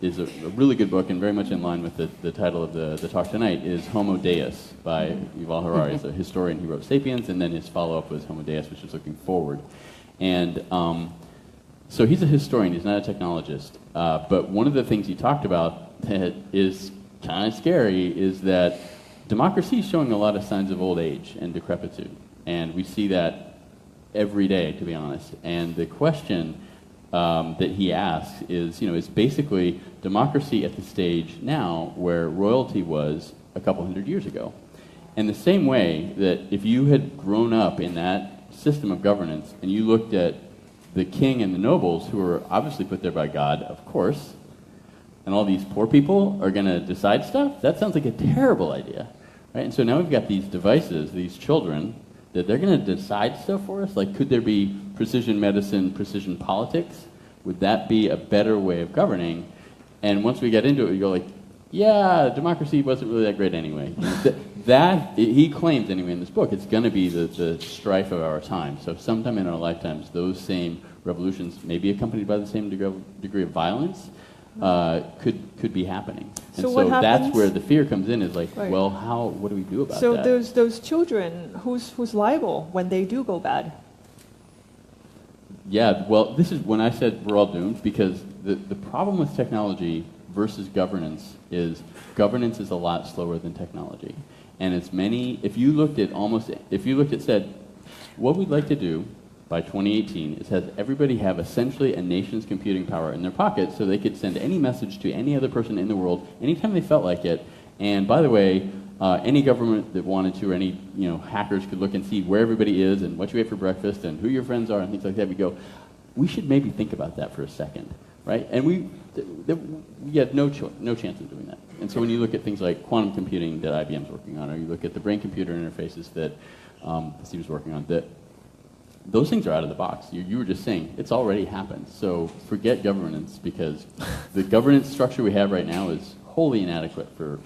is a really good book and very much in line with the title of the talk tonight is Homo Deus by Yuval Harari. He's a historian. He wrote Sapiens, and then his follow-up was Homo Deus, which is looking forward. And so he's a historian. He's not a technologist. But one of the things he talked about that is kind of scary is that democracy is showing a lot of signs of old age and decrepitude. And we see that every day, to be honest. And the question that he asks is basically democracy at the stage now where royalty was a couple hundred years ago. And the same way that if you had grown up in that system of governance and you looked at the king and the nobles, who are obviously put there by God, of course, and all these poor people are going to decide stuff, that sounds like a terrible idea. Right? And so now we've got these devices, these children, that they're going to decide stuff for us? Like, could there be precision medicine, precision politics? Would that be a better way of governing? And once we get into it, we go like, yeah, democracy wasn't really that great anyway. That, he claims anyway in this book, it's going to be the strife of our time. So sometime in our lifetimes, those same revolutions, maybe accompanied by the same degree of violence, could be happening. And so that's where the fear comes in, is like, well, what do we do about that? So those children, who's liable when they do go bad? Yeah, well, this is when I said we're all doomed, because the problem with technology versus governance is a lot slower than technology. And if you looked at said, what we'd like to do by 2018 is have everybody have essentially a nation's computing power in their pocket so they could send any message to any other person in the world anytime they felt like it. And by the way, any government that wanted to, or any hackers could look and see where everybody is and what you ate for breakfast and who your friends are and things like that. We go, we should maybe think about that for a second, right? And we had no chance of doing that. And so when you look at things like quantum computing that IBM's working on, or you look at the brain-computer interfaces that Steve's working on, those things are out of the box. You were just saying, it's already happened. So forget governance, because the governance structure we have right now is wholly inadequate for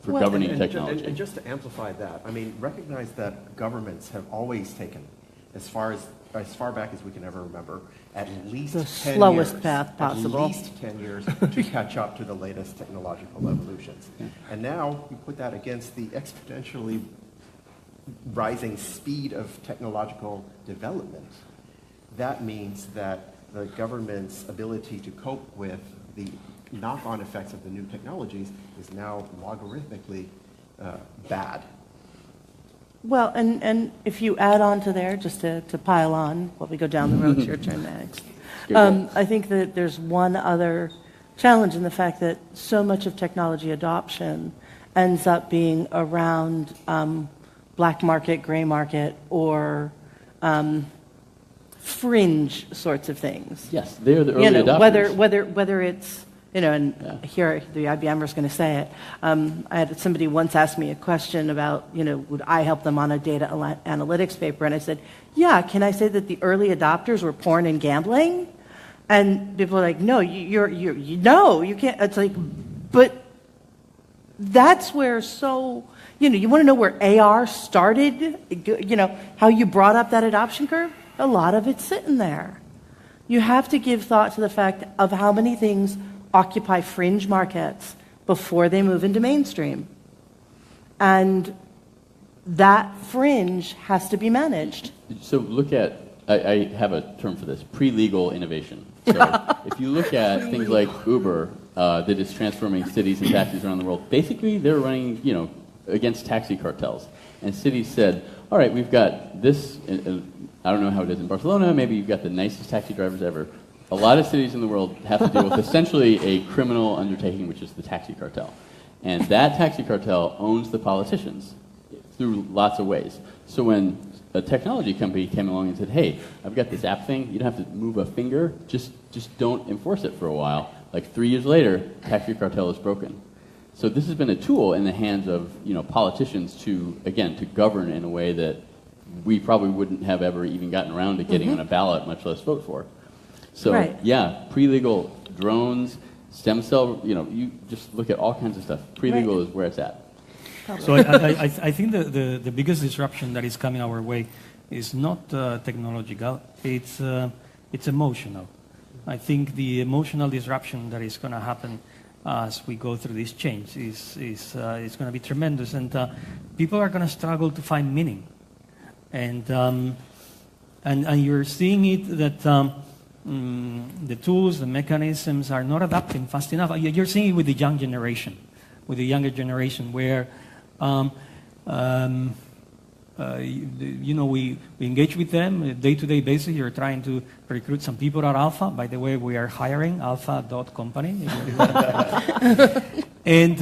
governing technology. And just to amplify that, I mean, recognize that governments have always taken, as far back as we can ever remember, at least the 10 slowest years, path possible. At least 10 years to catch up to the latest technological evolutions. Yeah. And now you put that against the exponentially rising speed of technological development. That means that the government's ability to cope with the knock-on effects of the new technologies is now logarithmically bad. Well, and if you add on to there, just to pile on while we go down the road, it's your turn next. I think that there's one other challenge in the fact that so much of technology adoption ends up being around black market, gray market, or fringe sorts of things. Yes, they're the early adopters. Whether it's, and here the IBMer is going to say it. I had somebody once ask me a question about, would I help them on a data analytics paper? And I said, yeah, can I say that the early adopters were porn and gambling? And people are like, no, you can't. It's like, but that's where you want to know where AR started? How you brought up that adoption curve? A lot of it's sitting there. You have to give thought to the fact of how many things occupy fringe markets before they move into mainstream. And that fringe has to be managed. So look at I have a term for this, pre-legal innovation. So if you look at things like Uber, that is transforming cities and taxis around the world, basically they're running, against taxi cartels. And cities said, all right, we've got this, I don't know how it is in Barcelona, maybe you've got the nicest taxi drivers ever. A lot of cities in the world have to deal with essentially a criminal undertaking, which is the taxi cartel. And that taxi cartel owns the politicians through lots of ways. So when a technology company came along and said, hey, I've got this app thing, you don't have to move a finger, just don't enforce it for a while. Like 3 years later, taxi cartel is broken. So this has been a tool in the hands of politicians to govern in a way that we probably wouldn't have ever even gotten around to getting on a ballot, much less vote for. So yeah, pre-legal drones, stem cell, you just look at all kinds of stuff. Pre-legal is where it's at. So I think the biggest disruption that is coming our way is not technological, it's emotional. I think the emotional disruption that is going to happen as we go through this change is going to be tremendous, and people are going to struggle to find meaning. And you're seeing it that the tools, the mechanisms are not adapting fast enough. You're seeing it with the young generation, with the younger generation, where we engage with them on a day-to-day basis. You're trying to recruit some people at Alpha. By the way, we are hiring alpha.company. And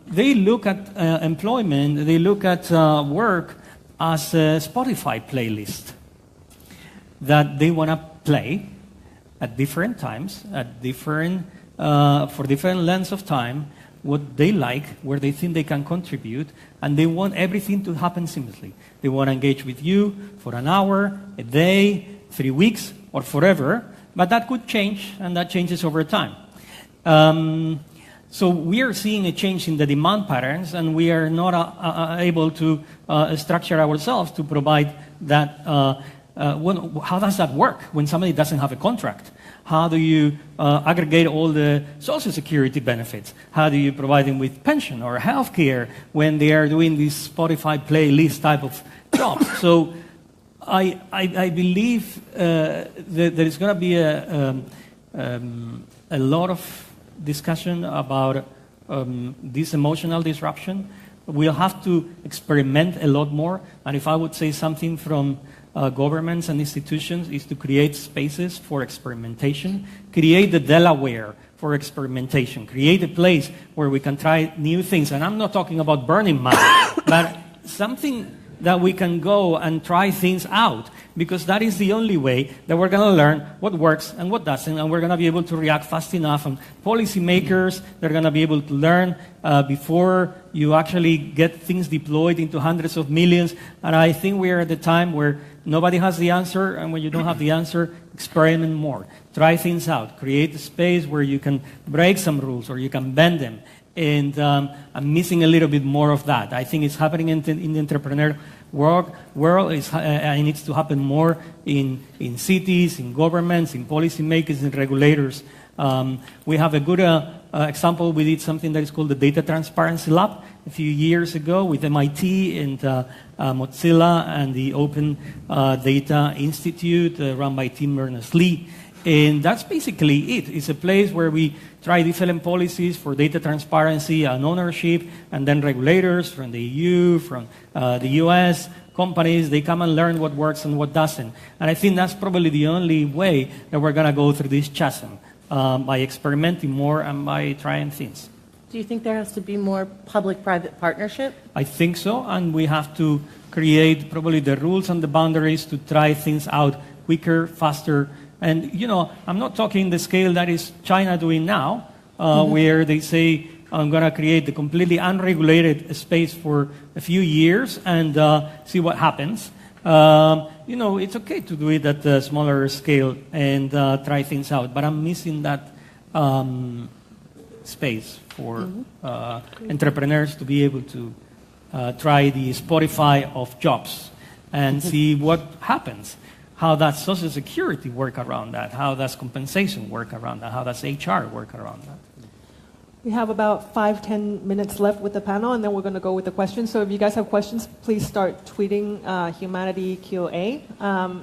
they look at employment, they look at work as a Spotify playlist that they want to play at different times, at different for different lengths of time, what they like, where they think they can contribute, and they want everything to happen seamlessly. They want to engage with you for an hour, a day, 3 weeks, or forever, but that could change, and that changes over time. So we are seeing a change in the demand patterns, and we are not able to structure ourselves to provide that. How does that work when somebody doesn't have a contract? How do you aggregate all the social security benefits? How do you provide them with pension or health care when they are doing this Spotify playlist type of job? So I believe that there is going to be a lot of discussion about this emotional disruption. We'll have to experiment a lot more. And if I would say something from governments and institutions, is to create spaces for experimentation, create the Delaware for experimentation, create a place where we can try new things. And I'm not talking about Burning Man, but something that we can go and try things out, because that is the only way that we're going to learn what works and what doesn't, and we're going to be able to react fast enough. And policymakers, they're going to be able to learn before you actually get things deployed into hundreds of millions. And I think we are at the time where nobody has the answer, and when you don't have the answer, experiment more. Try things out. Create a space where you can break some rules or you can bend them. And I'm missing a little bit more of that. I think it's happening in the entrepreneur world. It needs to happen more in cities, in governments, in policymakers, and regulators. We have a good example. We did something that is called the Data Transparency Lab a few years ago with MIT and Mozilla and the Open Data Institute run by Tim Berners-Lee. And that's basically it. It's a place where we try different policies for data transparency and ownership, and then regulators from the EU, from the US, companies, they come and learn what works and what doesn't. And I think that's probably the only way that we're going to go through this chasm, by experimenting more and by trying things. Do you think there has to be more public-private partnership? I think so, and we have to create probably the rules and the boundaries to try things out quicker, faster. And, I'm not talking the scale that is China doing now, where they say, I'm going to create the completely unregulated space for a few years and see what happens. It's okay to do it at a smaller scale and try things out, but I'm missing that space for entrepreneurs to be able to try the Spotify of jobs and see what happens. How does Social Security work around that? How does compensation work around that? How does HR work around that? We have about 5-10 minutes left with the panel, and then we're going to go with the questions. So if you guys have questions, please start tweeting Humanity QA.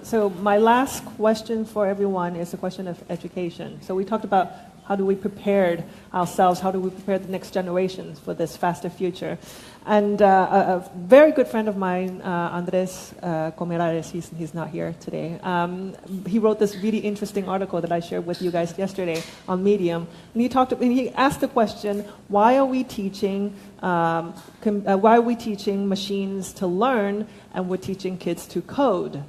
So my last question for everyone is a question of education. So we talked about how do we prepare ourselves, how do we prepare the next generations for this faster future. And a very good friend of mine, Andres Comerares, he's not here today. He wrote this really interesting article that I shared with you guys yesterday on Medium. And he asked the question, why are we teaching machines to learn and we're teaching kids to code?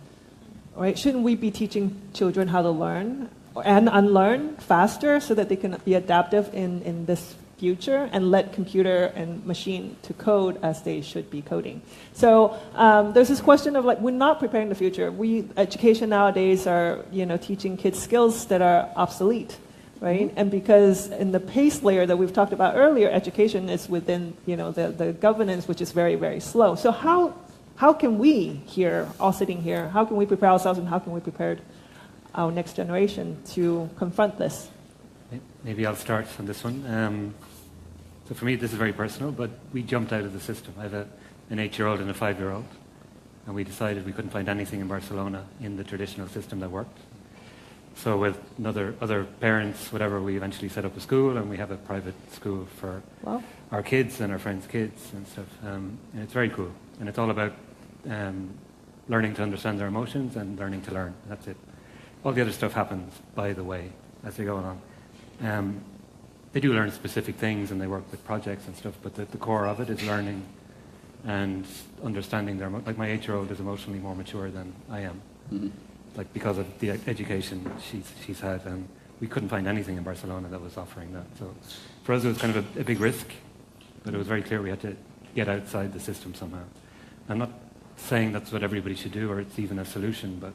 Right? Shouldn't we be teaching children how to learn and unlearn faster so that they can be adaptive in this future and let computer and machine to code as they should be coding? So there's this question of like, we're not preparing the future. Education nowadays are teaching kids skills that are obsolete, right? And because in the pace layer that we've talked about earlier, education is within the governance, which is very, very slow. So how can we here, all sitting here, how can we prepare ourselves and how can we prepare our next generation to confront this? Maybe I'll start on this one. So for me, this is very personal, but we jumped out of the system. I have an 8-year-old and a 5-year-old, and we decided we couldn't find anything in Barcelona in the traditional system that worked. So with other parents, whatever, we eventually set up a school, and we have a private school for our kids and our friends' kids and stuff. And it's very cool. And it's all about learning to understand their emotions and learning to learn. That's it. All the other stuff happens by the way as they go along. They do learn specific things and they work with projects and stuff, but the core of it is learning and understanding their like my 8-year-old is emotionally more mature than I am. Mm-hmm. Like because of the education she's had, and we couldn't find anything in Barcelona that was offering that. So for us it was kind of a big risk, but it was very clear we had to get outside the system somehow. I'm not saying that's what everybody should do or it's even a solution, but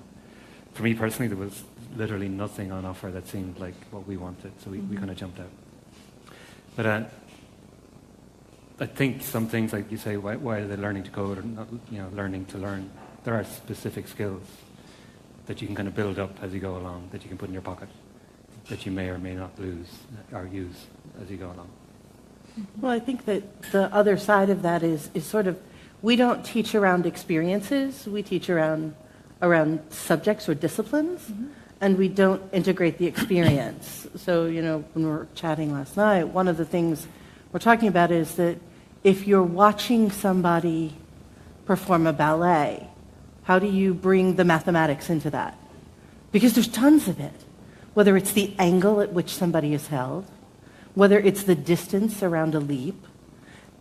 for me personally there was literally nothing on offer that seemed like what we wanted, so we kind of jumped out. But I think some things, like you say, why are they learning to code or not, learning to learn? There are specific skills that you can kind of build up as you go along, that you can put in your pocket, that you may or may not lose or use as you go along. Well, I think that the other side of that is sort of, we don't teach around experiences, we teach around subjects or disciplines. Mm-hmm. And we don't integrate the experience. So, when we were chatting last night, one of the things we're talking about is that if you're watching somebody perform a ballet, how do you bring the mathematics into that? Because there's tons of it. Whether it's the angle at which somebody is held, whether it's the distance around a leap,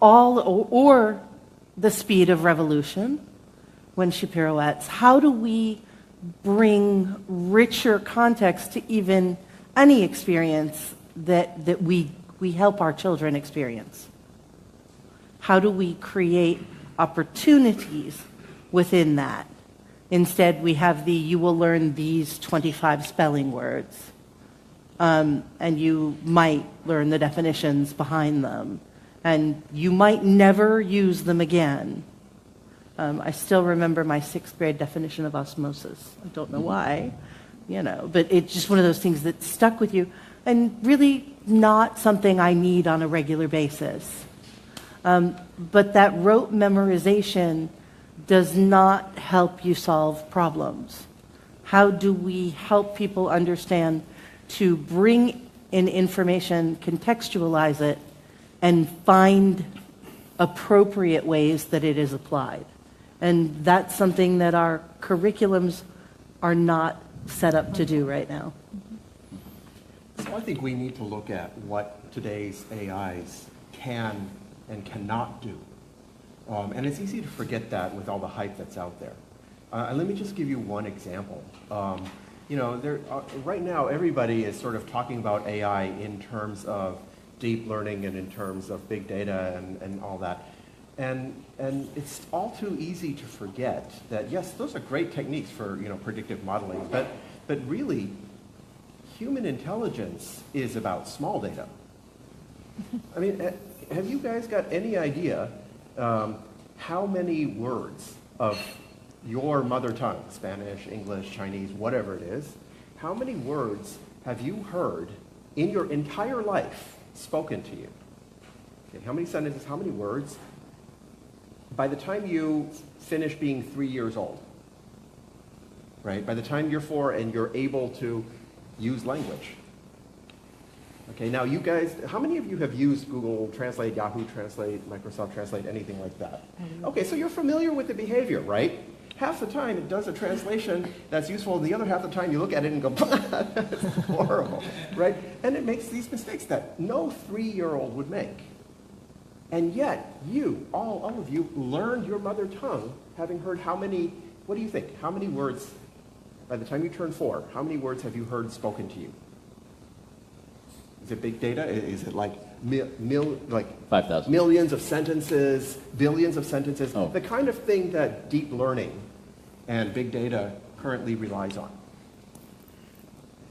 or the speed of revolution when she pirouettes. How do we bring richer context to even any experience that we help our children experience? How do we create opportunities within that? Instead, we have you will learn these 25 spelling words, and you might learn the definitions behind them, and you might never use them again. I still remember my 6th grade definition of osmosis. I don't know why, but it's just one of those things that stuck with you and really not something I need on a regular basis. But that rote memorization does not help you solve problems. How do we help people understand to bring in information, contextualize it, and find appropriate ways that it is applied? And that's something that our curriculums are not set up to do right now. So I think we need to look at what today's AIs can and cannot do. And it's easy to forget that with all the hype that's out there. Let me just give you one example. Right now everybody is sort of talking about AI in terms of deep learning and in terms of big data and all that. And it's all too easy to forget that, yes, those are great techniques for predictive modeling, but really, human intelligence is about small data. I mean, have you guys got any idea how many words of your mother tongue, Spanish, English, Chinese, whatever it is, how many words have you heard in your entire life spoken to you? Okay, how many sentences, how many words? By the time you finish being 3 years old, right? By the time you're 4 and you're able to use language. Okay, now you guys, how many of you have used Google Translate, Yahoo Translate, Microsoft Translate, anything like that? Okay, so you're familiar with the behavior, right? Half the time it does a translation that's useful, and the other half the time you look at it and go, that's horrible, right? And it makes these mistakes that no 3-year-old would make. And yet, you, all of you, learned your mother tongue having heard how many, what do you think? How many words, by the time you turn 4, how many words have you heard spoken to you? Is it big data? Is it like 5,000. millions of sentences, billions of sentences? Oh. The kind of thing that deep learning and big data currently relies on.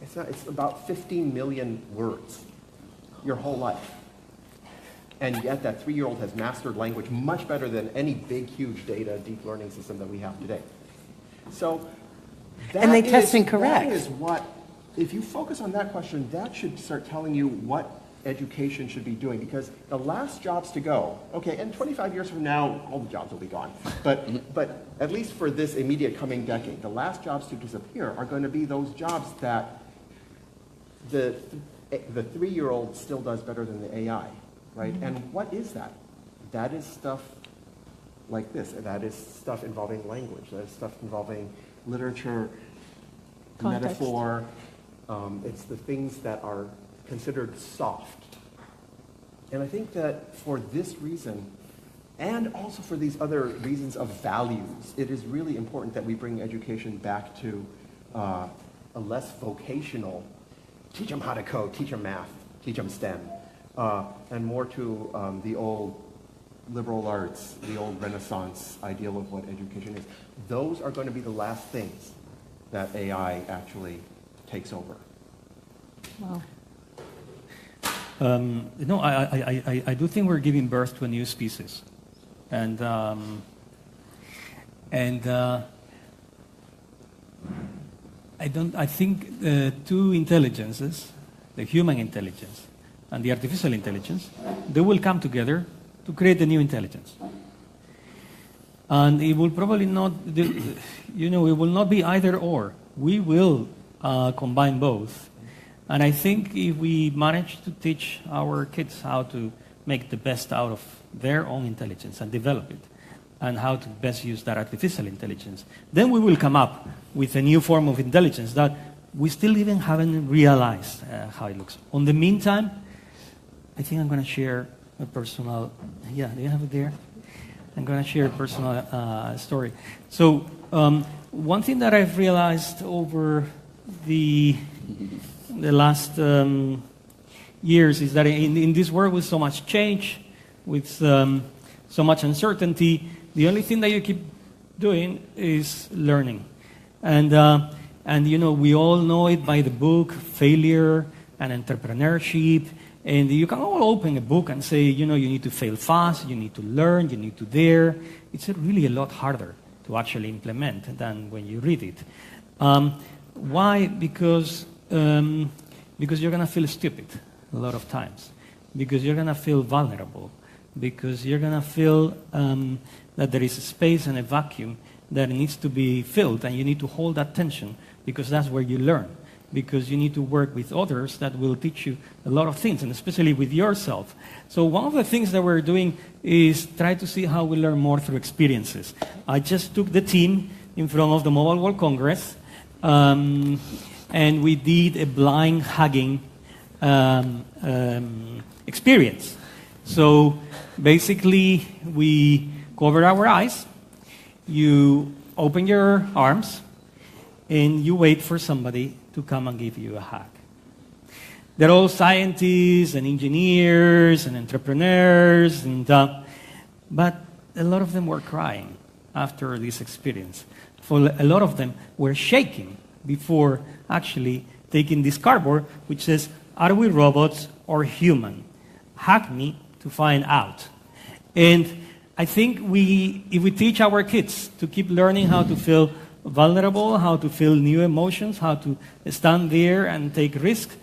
It's about 15 million words your whole life. And yet that 3-year-old has mastered language much better than any big, huge data deep learning system that we have today. So And they test and correct. That is what, if you focus on that question, that should start telling you what education should be doing, because the last jobs to go, okay, and 25 years from now, all the jobs will be gone. But at least for this immediate coming decade, the last jobs to disappear are going to be those jobs that the 3-year-old still does better than the AI, right? And what is that? That is stuff like this. That is stuff involving language. That is stuff involving literature, Context. metaphor. It's the things that are considered soft. And I think that for this reason, and also for these other reasons of values, it is really important that we bring education back to a less vocational, teach them how to code, teach them math, teach them STEM, and more to the old liberal arts, the old Renaissance ideal of what education is. Those are going to be the last things that AI actually takes over. Wow. I do think we're giving birth to a new species, and I think the two intelligences, the human intelligence and the artificial intelligence, they will come together to create a new intelligence. And it will probably not, it will not be either or. We will combine both. And I think if we manage to teach our kids how to make the best out of their own intelligence and develop it, and how to best use that artificial intelligence, then we will come up with a new form of intelligence that we still even haven't realized how it looks. On the meantime, I think I'm going to share a personal, do you have it there? I'm going to share a personal story. So one thing that I've realized over the last years is that in this world with so much change, with so much uncertainty, the only thing that you keep doing is learning. And we all know it by the book, Failure and Entrepreneurship. And you can all open a book and say, you need to fail fast, you need to learn, you need to dare. It's really a lot harder to actually implement than when you read it. Why? Because you're going to feel stupid a lot of times. Because you're going to feel vulnerable. Because you're going to feel that there is a space and a vacuum that needs to be filled, and you need to hold that tension, because that's where you learn. Because you need to work with others that will teach you a lot of things, and especially with yourself. So one of the things that we're doing is try to see how we learn more through experiences. I just took the team in front of the Mobile World Congress, and we did a blind hugging experience. So basically, we cover our eyes, you open your arms, and you wait for somebody to come and give you a hug. They're all scientists and engineers and entrepreneurs, but a lot of them were crying after this experience. For a lot of them were shaking before actually taking this cardboard, which says, "Are we robots or human? Hug me to find out." And I think if we teach our kids to keep learning how to feel vulnerable, how to feel new emotions, how to stand there and take risks,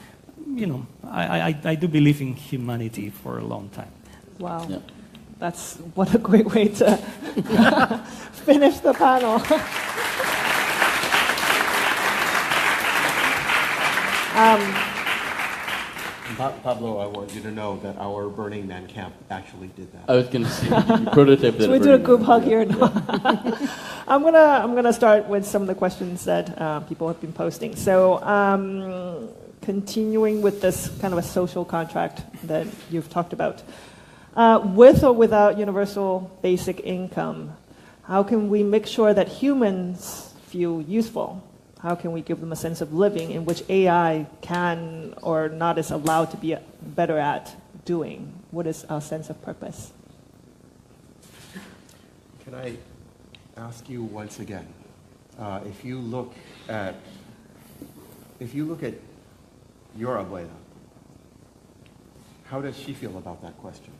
I do believe in humanity for a long time. Wow. Yeah. That's what a great way to finish the panel. Pablo, I want you to know that our Burning Man camp actually did that. I was going to say, you prototyped that. Should we do a group hug here? No. I'm gonna start with some of the questions that people have been posting. So, continuing with this kind of a social contract that you've talked about, with or without universal basic income, how can we make sure that humans feel useful? How can we give them a sense of living in which AI can or not is allowed to be better at doing? What is our sense of purpose? Can I ask you once again, if you look at your abuela, how does she feel about that question?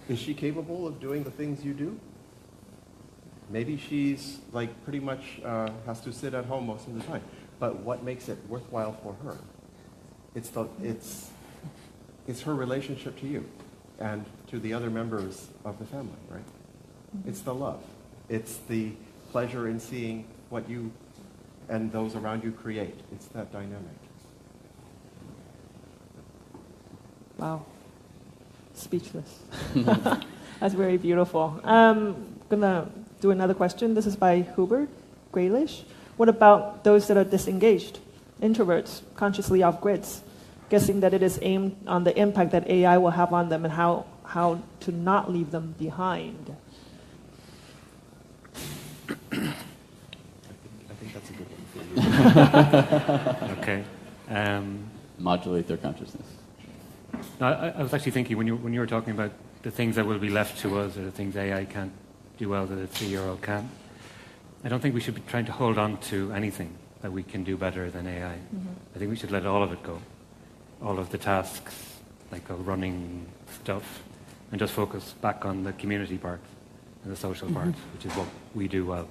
Is she capable of doing the things you do? Maybe she's like pretty much has to sit at home most of the time. But what makes it worthwhile for her? It's her relationship to you and to the other members of the family, right? It's the love. It's the pleasure in seeing what you and those around you create. It's that dynamic. Wow. Speechless. That's very beautiful. Gonna do another question. This is by Hubert Graylish. What about those that are disengaged, introverts, consciously off grids, guessing that it is aimed on the impact that AI will have on them and how to not leave them behind? I think that's a good one for you. Okay. Modulate their consciousness. No, I was actually thinking when you were talking about the things that will be left to us or the things AI can't do well that a 3-year-old can, I don't think we should be trying to hold on to anything that we can do better than AI. I think we should let all of it go. All of the tasks, like running stuff, and just focus back on the community part and the social part, which is what we do well.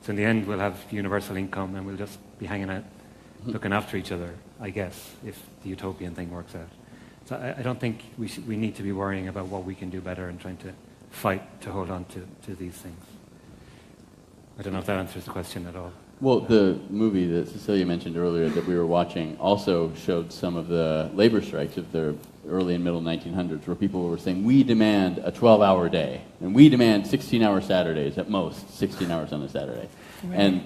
So in the end, we'll have universal income and we'll just be hanging out, looking after each other, I guess, if the utopian thing works out. So I don't think we need to be worrying about what we can do better and trying to fight to hold on to these things. I don't know if that answers the question at all. Well, the movie that Cecilia mentioned earlier that we were watching also showed some of the labor strikes of the early and middle 1900s where people were saying, we demand a 12-hour day, and we demand 16-hour Saturdays at most, 16 hours on a Saturday. Right.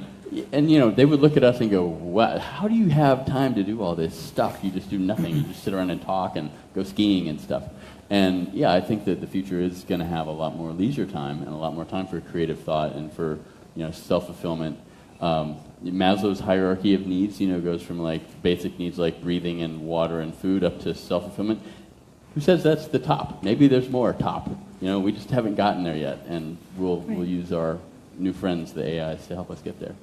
And you know, they would look at us and go, what, how do you have time to do all this stuff? You just do nothing. You just sit around and talk and go skiing and stuff. And yeah, I think that the future is going to have a lot more leisure time and a lot more time for creative thought and for, you know, self-fulfillment. Maslow's hierarchy of needs, you know, goes from like basic needs like breathing and water and food up to self-fulfillment. Who says that's the top? Maybe there's more top. You know, we just haven't gotten there yet, and we'll use our new friends, the AIs, to help us get there.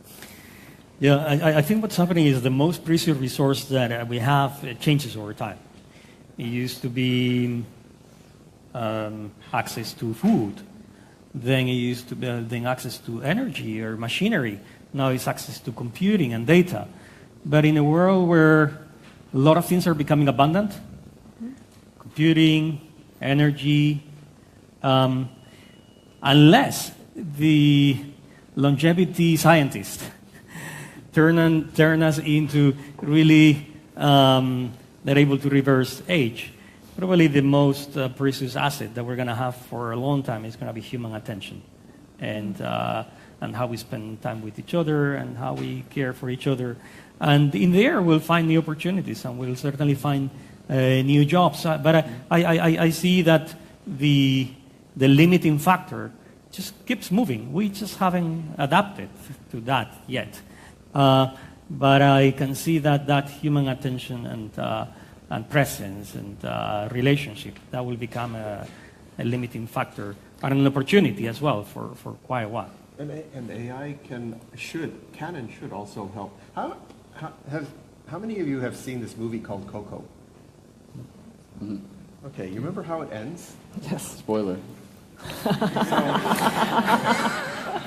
Yeah, I think what's happening is the most precious resource that we have changes over time. It used to be access to food. Then it used to be then access to energy or machinery. Now it's access to computing and data. But in a world where a lot of things are becoming abundant, computing, energy, unless the longevity scientists turn us into really they're able to reverse age. Probably the most precious asset that we're going to have for a long time is going to be human attention, and how we spend time with each other and how we care for each other. And in there, we'll find new opportunities, and we'll certainly find new jobs. But I see that the limiting factor just keeps moving. We just haven't adapted to that yet. But I can see that human attention and presence and relationship, that will become a limiting factor and an opportunity as well for quite a while. And AI can and should also help. How many of you have seen this movie called Coco? Mm-hmm. Okay, you remember how it ends? Yes. Spoiler.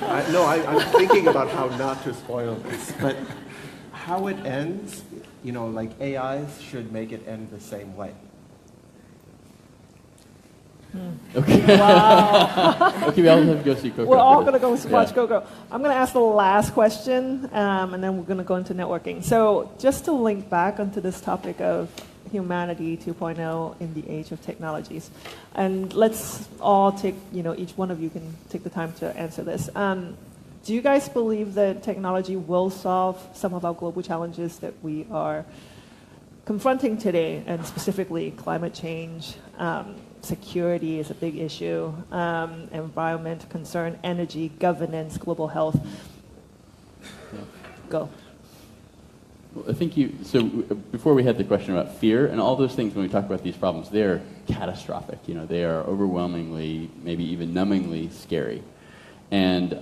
I'm thinking about how not to spoil this, but how it ends, you know, like AIs should make it end the same way. Okay. Wow. Okay, we all have to go see Coco. We're all first. going to go watch Yeah. Coco. I'm going to ask the last question, and then we're going to go into networking. So just to link back onto this topic of humanity 2.0 in the age of technologies, and let's all take, each one of you can take the time to answer this. Do you guys believe that technology will solve some of our global challenges that we are confronting today, and specifically climate change? Security is a big issue, environment concern, energy, governance, global health. Yeah. Go. Well, I think before we had the question about fear, and all those things when we talk about these problems, they're catastrophic. They are overwhelmingly, maybe even numbingly scary. And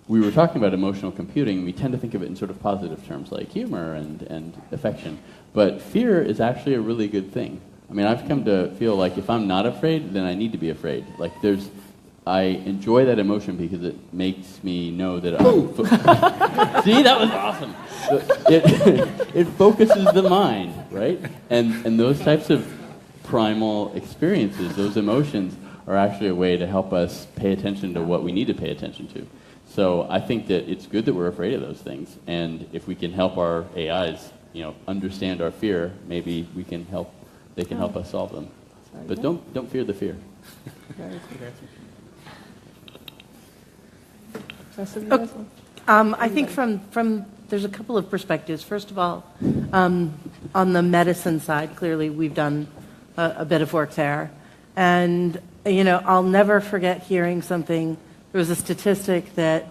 we were talking about emotional computing. We tend to think of it in sort of positive terms like humor and affection. But fear is actually a really good thing. I mean, I've come to feel like if I'm not afraid, then I need to be afraid. Like I enjoy that emotion because it makes me know that See, that was awesome. It focuses the mind, right? And those types of primal experiences, those emotions, are actually a way to help us pay attention to what we need to pay attention to. So I think that it's good that we're afraid of those things. And if we can help our AIs, understand our fear, maybe they can help us solve them. But don't fear the fear. I think from there's a couple of perspectives. First of all, on the medicine side, clearly we've done a bit of work there. And, I'll never forget hearing something. There was a statistic that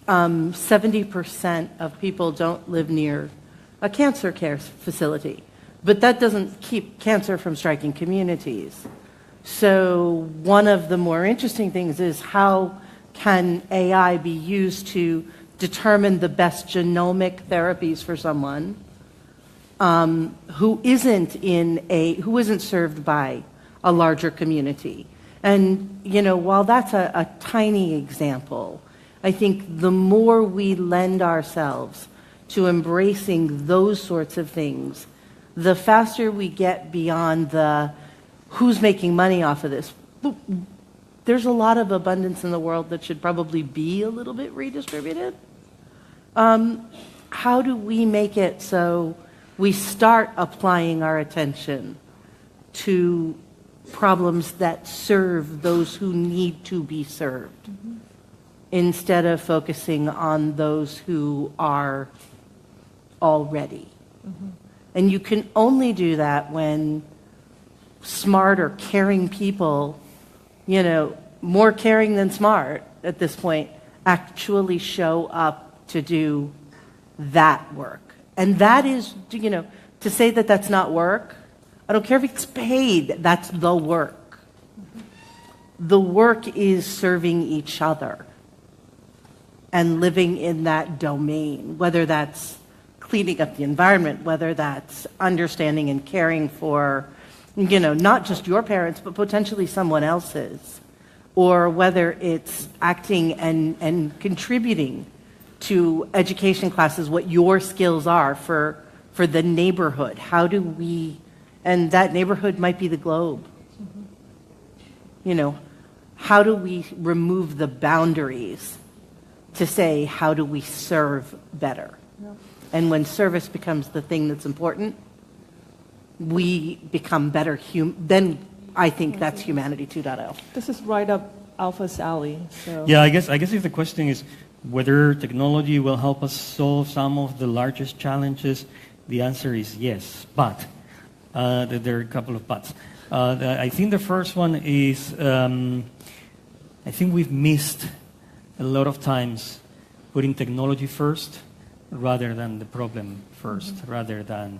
70% of people don't live near a cancer care facility. But that doesn't keep cancer from striking communities. So one of the more interesting things is how can AI be used to determine the best genomic therapies for someone who isn't served by a larger community. And while that's a tiny example, I think the more we lend ourselves to embracing those sorts of things, the faster we get beyond the who's making money off of this. There's a lot of abundance in the world that should probably be a little bit redistributed. How do we make it so we start applying our attention to problems that serve those who need to be served, instead of focusing on those who are already? And you can only do that when smart or caring people, more caring than smart at this point, actually show up to do that work. And that is, to say that that's not work, I don't care if it's paid, that's the work. The work is serving each other and living in that domain, whether that's cleaning up the environment, whether that's understanding and caring for, not just your parents, but potentially someone else's, or whether it's acting and contributing to education classes, what your skills are for the neighborhood. How do we, and that neighborhood might be the globe. How do we remove the boundaries to say, how do we serve better? And when service becomes the thing that's important, we become better then I think that's Humanity 2.0. This is right up Alpha's alley. So. Yeah, I guess if the question is whether technology will help us solve some of the largest challenges, the answer is yes. But there are a couple of buts. I think the first one is I think we've missed a lot of times putting technology first rather than the problem first, rather than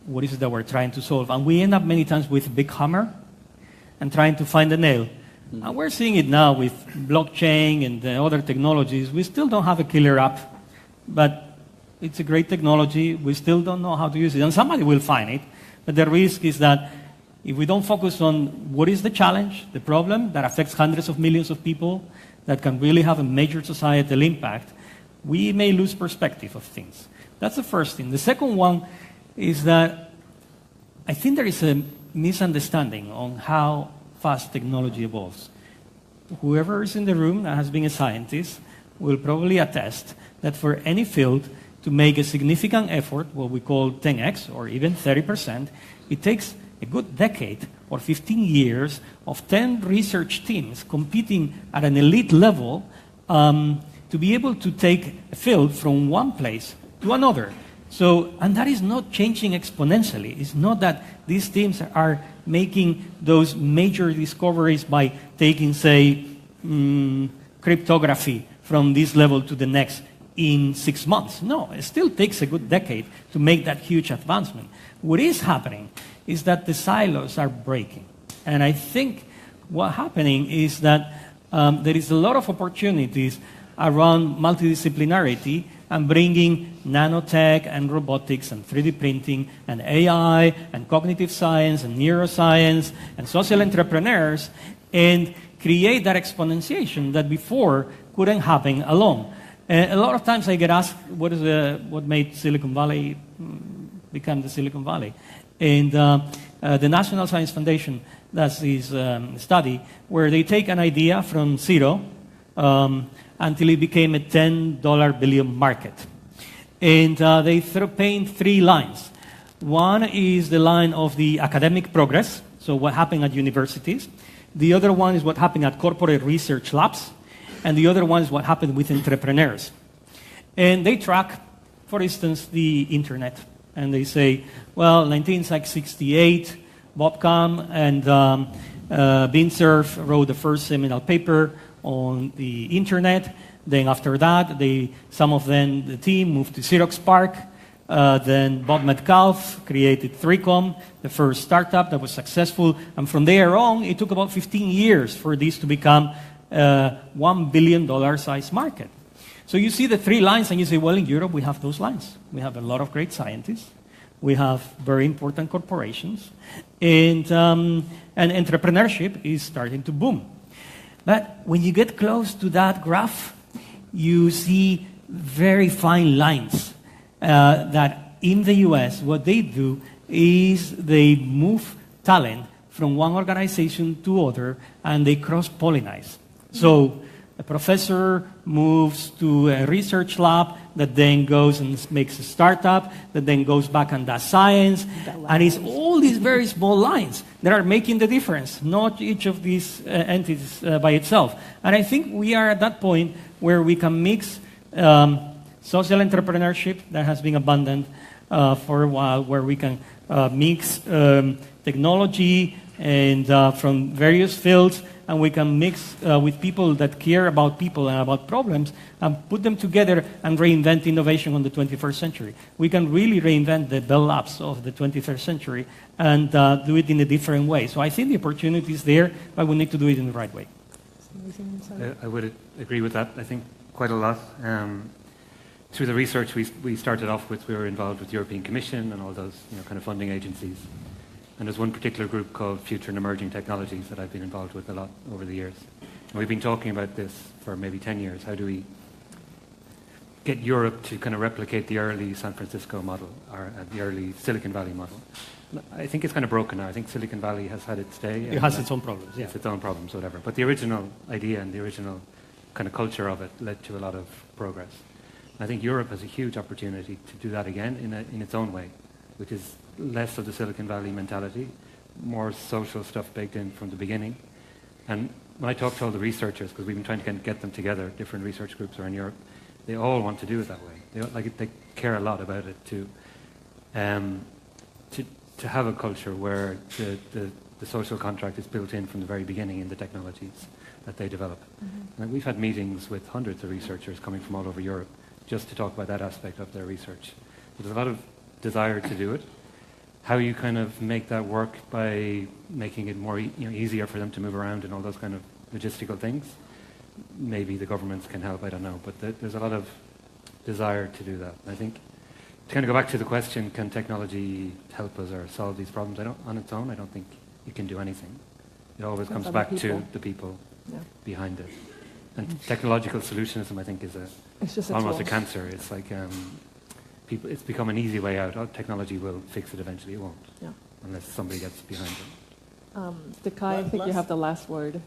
what is it that we're trying to solve. And we end up many times with a big hammer and trying to find a nail. And we're seeing it now with blockchain and the other technologies. We still don't have a killer app, but it's a great technology. We still don't know how to use it. And somebody will find it. But the risk is that if we don't focus on what is the challenge, the problem that affects hundreds of millions of people, that can really have a major societal impact, we may lose perspective of things. That's the first thing. The second one is that I think there is a misunderstanding on how fast technology evolves. Whoever is in the room that has been a scientist will probably attest that for any field to make a significant effort, what we call 10x or even 30%, it takes a good decade or 15 years of 10 research teams competing at an elite level to be able to take a field from one place to another. So, and that is not changing exponentially. It's not that these teams are making those major discoveries by taking, say, cryptography from this level to the next in 6 months. No, it still takes a good decade to make that huge advancement. What is happening is that the silos are breaking. And I think what's happening is that there is a lot of opportunities around multidisciplinarity and bringing nanotech and robotics and 3D printing and AI and cognitive science and neuroscience and social entrepreneurs and create that exponentiation that before couldn't happen alone. A lot of times I get asked, what made Silicon Valley become the Silicon Valley? And the National Science Foundation does this study where they take an idea from zero until it became a $10 billion market. And they paint 3 lines. One is the line of the academic progress, so what happened at universities. The other one is what happened at corporate research labs. And the other one is what happened with entrepreneurs. And they track, for instance, the internet. And they say, well, 1968, Bobcom and Vint Cerf wrote the first seminal paper on the internet. Then after that, some of them, the team, moved to Xerox PARC. Then Bob Metcalfe created 3Com, the first startup that was successful. And from there on, it took about 15 years for this to become a $1 billion size market. So you see the 3 lines and you say, well, in Europe we have those lines. We have a lot of great scientists. We have very important corporations. And entrepreneurship is starting to boom. But when you get close to that graph, you see very fine lines that in the US, what they do is they move talent from one organization to other and they cross-pollinize. So a professor moves to a research lab that then goes and makes a startup, that then goes back and does science. And it's all these very small lines that are making the difference, not each of these entities by itself. And I think we are at that point where we can mix social entrepreneurship that has been abundant for a while, where we can mix technology and from various fields, and we can mix with people that care about people and about problems and put them together and reinvent innovation on the 21st century. We can really reinvent the Bell Labs of the 21st century and do it in a different way. So I think the opportunity is there, but we need to do it in the right way. I would agree with that, I think, quite a lot. Through the research we started off with, we were involved with the European Commission and all those kind of funding agencies. And there's one particular group called Future and Emerging Technologies that I've been involved with a lot over the years. And we've been talking about this for maybe 10 years. How do we get Europe to kind of replicate the early San Francisco model, or the early Silicon Valley model? I think it's kind of broken now. I think Silicon Valley has had its day. It has its own problems, yeah. It's its own problems, whatever. But the original idea and the original kind of culture of it led to a lot of progress. I think Europe has a huge opportunity to do that again in its own way, which is less of the Silicon Valley mentality, more social stuff baked in from the beginning. And when I talk to all the researchers, because we've been trying to get them together, different research groups are in Europe, they all want to do it that way. They care a lot about it to have a culture where the social contract is built in from the very beginning in the technologies that they develop. Mm-hmm. And we've had meetings with hundreds of researchers coming from all over Europe just to talk about that aspect of their research. But there's a lot of desire to do it. How you kind of make that work by making it more easier for them to move around and all those kind of logistical things. Maybe the governments can help, I don't know. But there's a lot of desire to do that. I think to kind of go back to the question, can technology help us or solve these problems? On its own, I don't think it can do anything. It always comes back to the people behind it. And technological solutionism, I think, is almost a cancer. It's like it's become an easy way out. Oh, technology will fix it eventually. It won't. Yeah. unless somebody gets behind them. Dekai, I think you have the last word.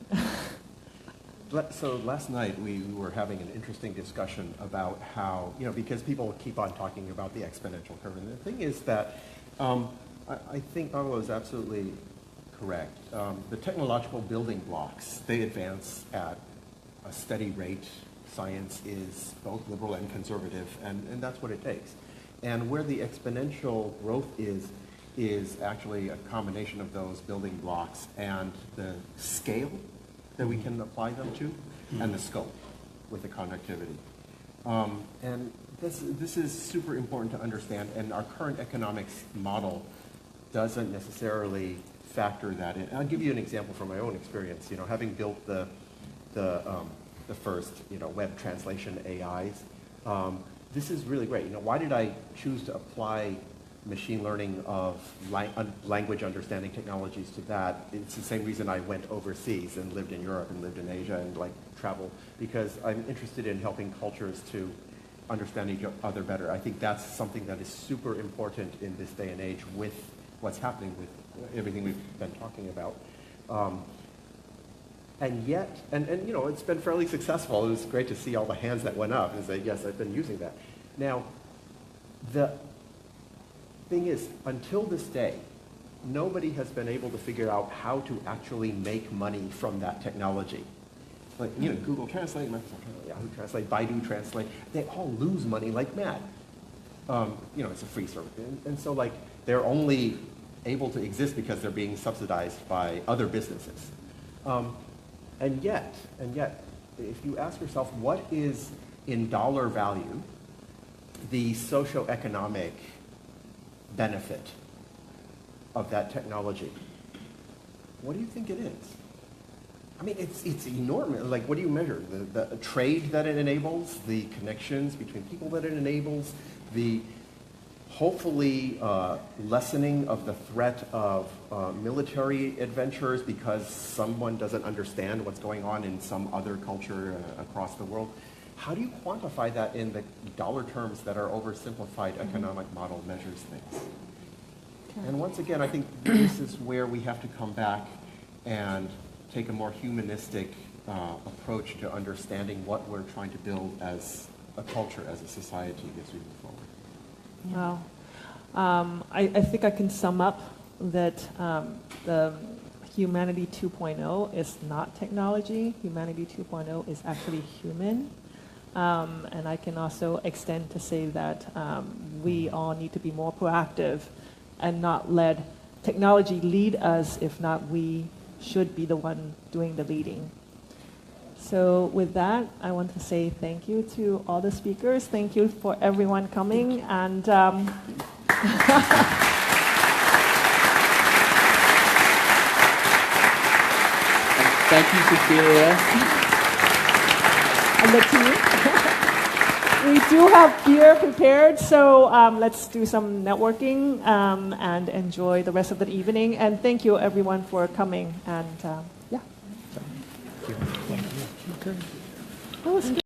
So last night we were having an interesting discussion about how, because people keep on talking about the exponential curve. And the thing is that I think Pablo is absolutely correct. The technological building blocks, they advance at a steady rate. Science is both liberal and conservative, and that's what it takes. And where the exponential growth is actually a combination of those building blocks and the scale that we can apply them to, and the scope with the conductivity. And this is super important to understand, and our current economics model doesn't necessarily factor that in. I'll give you an example from my own experience. Having built the first web translation AIs, this is really great. Why did I choose to apply machine learning of language understanding technologies to that? It's the same reason I went overseas and lived in Europe and lived in Asia and travel, because I'm interested in helping cultures to understand each other better. I think that's something that is super important in this day and age with what's happening with everything we've been talking about. And yet, and it's been fairly successful. It was great to see all the hands that went up and say, yes, I've been using that. Now, the thing is, until this day, nobody has been able to figure out how to actually make money from that technology. Google Translate, Microsoft Yahoo Translate, Baidu Translate, they all lose money like mad. It's a free service. And so, they're only able to exist because they're being subsidized by other businesses. And yet, if you ask yourself, what is, in dollar value, the socioeconomic benefit of that technology? What do you think it is? I mean, it's enormous. What do you measure? The trade that it enables, the connections between people that it enables, the hopefully lessening of the threat of military adventures because someone doesn't understand what's going on in some other culture across the world. How do you quantify that in the dollar terms that our oversimplified economic model measures things? And once again, I think this is where we have to come back and take a more humanistic approach to understanding what we're trying to build as a culture, as a society as we move forward. Wow. I think I can sum up that the Humanity 2.0 is not technology. Humanity 2.0 is actually human. And I can also extend to say that we all need to be more proactive and not let technology lead us. If not, we should be the one doing the leading. So with that, I want to say thank you to all the speakers. Thank you for everyone coming. And thank you, Cecilia. And the team. We do have beer prepared, so let's do some networking and enjoy the rest of the evening. And thank you, everyone, for coming. And yeah. Thank you. That was good.